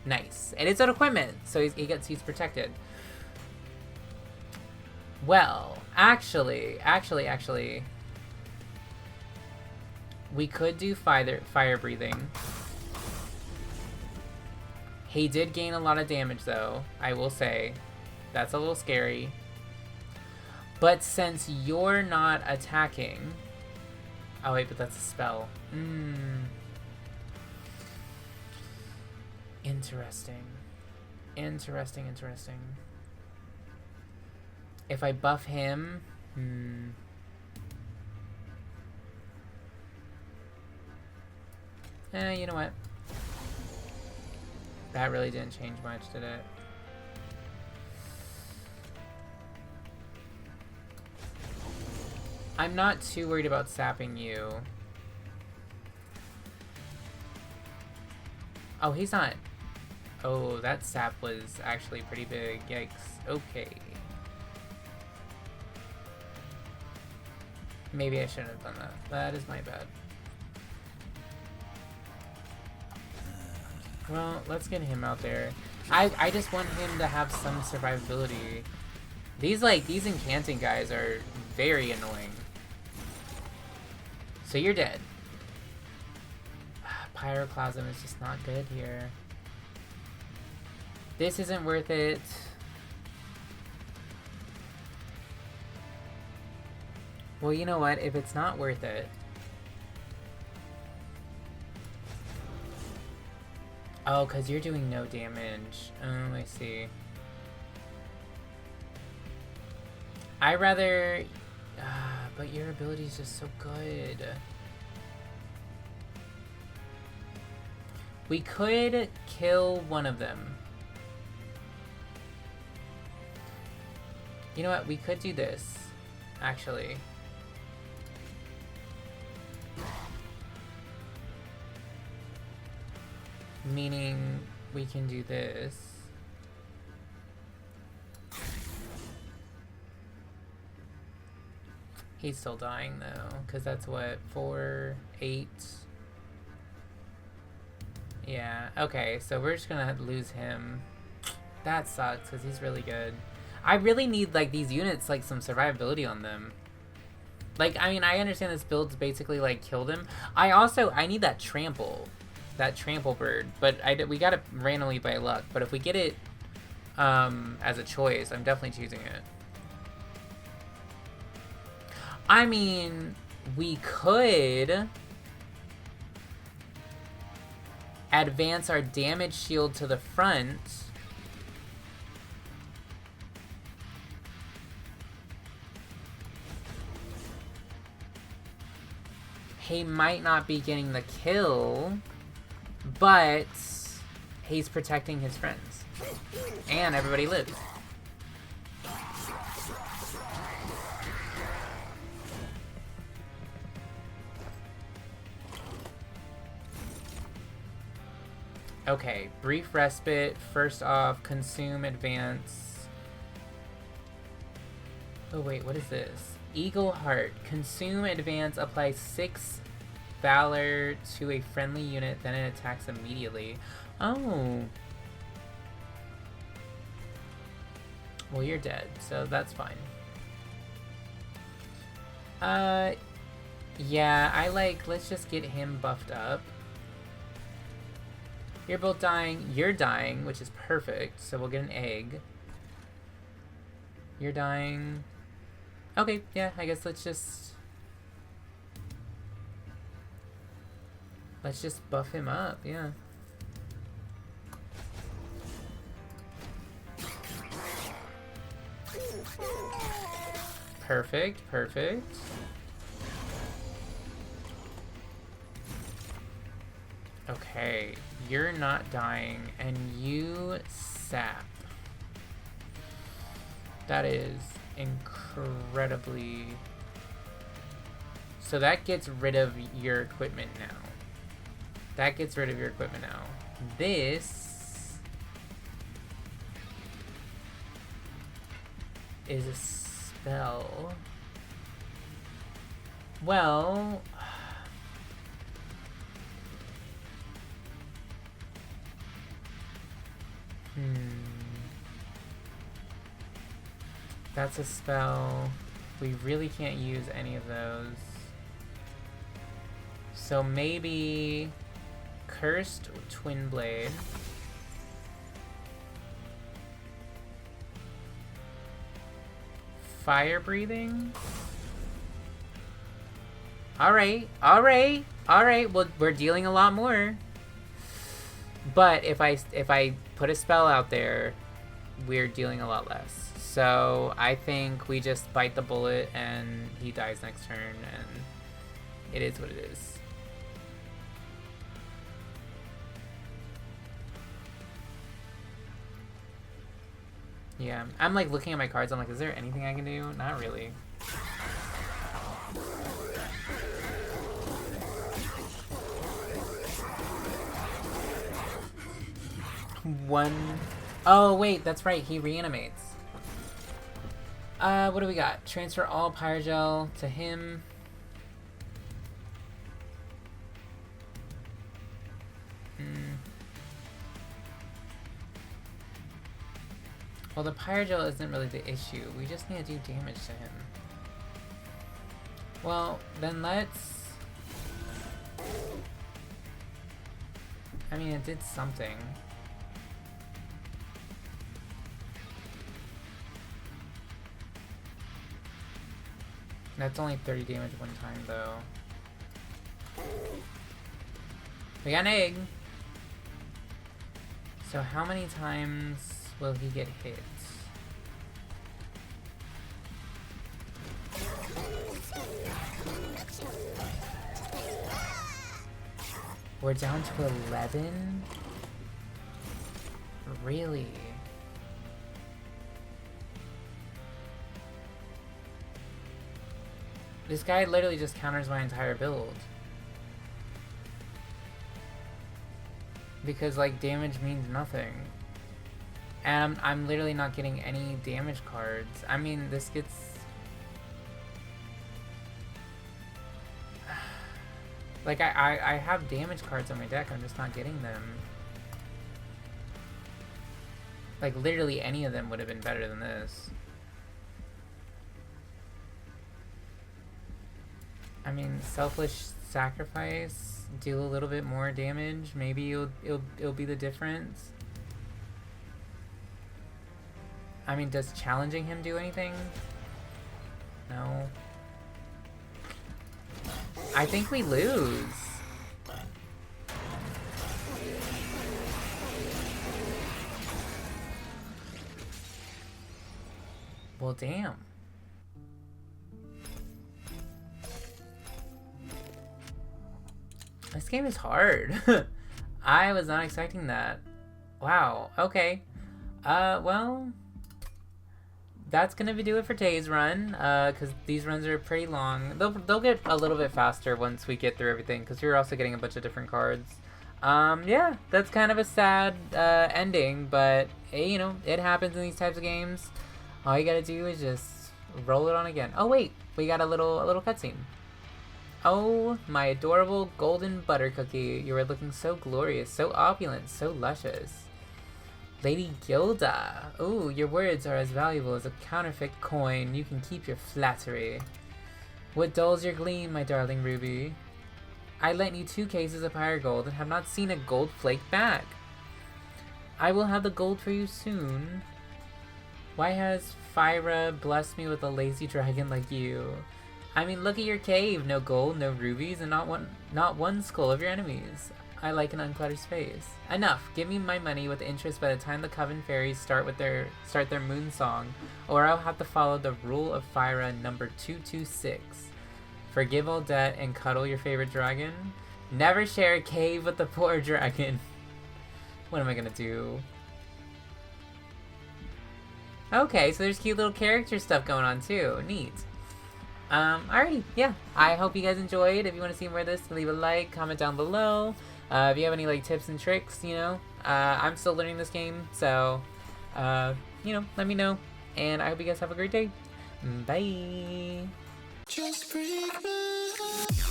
S1: Nice. And it's an equipment, so he's protected. Well, actually, we could do fire breathing. He did gain a lot of damage, though, I will say. That's a little scary. But since you're not attacking... Oh wait, but that's a spell. Interesting. Interesting. If I buff him... you know what? That really didn't change much, did it? I'm not too worried about sapping you. Oh, he's not. Oh, that sap was actually pretty big. Yikes. Okay. Maybe I shouldn't have done that. That is my bad. Well, let's get him out there. I just want him to have some survivability. These incanting guys are very annoying. So you're dead. Pyroclasm is just not good here. This isn't worth it. Well, you know what? If it's not worth it... Oh, because you're doing no damage. Oh, I see. I rather... but your ability is just so good. We could kill one of them. You know what? We could do this, actually. Meaning, we can do this. He's still dying though, because that's what, 4, 8? Yeah, okay, so we're just gonna lose him. That sucks, because he's really good. I really need, like, these units, like, some survivability on them. Like, I mean, I understand this build's basically, like, killed him. I need that trample. That trample bird. But we got it randomly by luck. But if we get it as a choice, I'm definitely choosing it. I mean, we could advance our damage shield to the front. He might not be getting the kill, but he's protecting his friends. And everybody lives. Okay, brief respite. First off, consume advance. Oh wait, what is this? Eagle Heart. Consume advance, apply 6 Valor to a friendly unit, then it attacks immediately. Oh. Well, you're dead, so that's fine. Yeah, let's just get him buffed up. You're both dying. You're dying, which is perfect, so we'll get an egg. You're dying. Okay, yeah, I guess let's just buff him up, yeah. Perfect, perfect. Okay, you're not dying, and you sap. That is incredibly... So that gets rid of your equipment now. That gets rid of your equipment now. This is a spell. Well... That's a spell. We really can't use any of those. So maybe Cursed Twin Blade. Fire Breathing. Alright, alright, alright. Well, we're dealing a lot more. But if I put a spell out there, we're dealing a lot less. So I think we just bite the bullet and he dies next turn, and it is what it is. Yeah, I'm like looking at my cards, I'm like, is there anything I can do? Not really. One... Oh wait, that's right, he reanimates. What do we got? Transfer all Pyre Gel to him. Well, the Pyre Gel isn't really the issue. We just need to do damage to him. Well, then let's... I mean, it did something. That's only 30 damage one time, though. We got an egg! So how many times will he get hit? We're down to 11? Really? This guy literally just counters my entire build. Because, like, damage means nothing. And I'm literally not getting any damage cards. I mean, this gets... Like, I have damage cards on my deck, I'm just not getting them. Like, literally any of them would have been better than this. I mean, Selfless Sacrifice, do a little bit more damage. Maybe it'll be the difference. I mean, does challenging him do anything? No. I think we lose. Well, damn. This game is hard. I was not expecting that. Wow, okay. Well, that's gonna do it for today's run, because these runs are pretty long. They'll get a little bit faster once we get through everything, because we're also getting a bunch of different cards. Yeah, that's kind of a sad ending, but hey, you know, it happens in these types of games. All you gotta do is just roll it on again. Oh wait, we got a little cutscene. Oh, my adorable golden butter cookie. You are looking so glorious, so opulent, so luscious. Lady Gilda. Ooh, your words are as valuable as a counterfeit coin. You can keep your flattery. What dulls your gleam, my darling Ruby? I lent you 2 cases of Pyre gold and have not seen a gold flake back. I will have the gold for you soon. Why has Pyre blessed me with a lazy dragon like you? I mean, look at your cave. No gold, no rubies, and not one skull of your enemies. I like an uncluttered space. Enough. Give me my money with interest by the time the Coven Fairies start their moon song, or I'll have to follow the rule of Pyre number 226. Forgive all debt and cuddle your favorite dragon. Never share a cave with the poor dragon. What am I gonna do? Okay, so there's cute little character stuff going on too. Neat. Alrighty, yeah. I hope you guys enjoyed. If you want to see more of this, leave a like, comment down below. If you have any like tips and tricks, you know, I'm still learning this game, so you know, let me know. And I hope you guys have a great day. Bye. Just break my heart.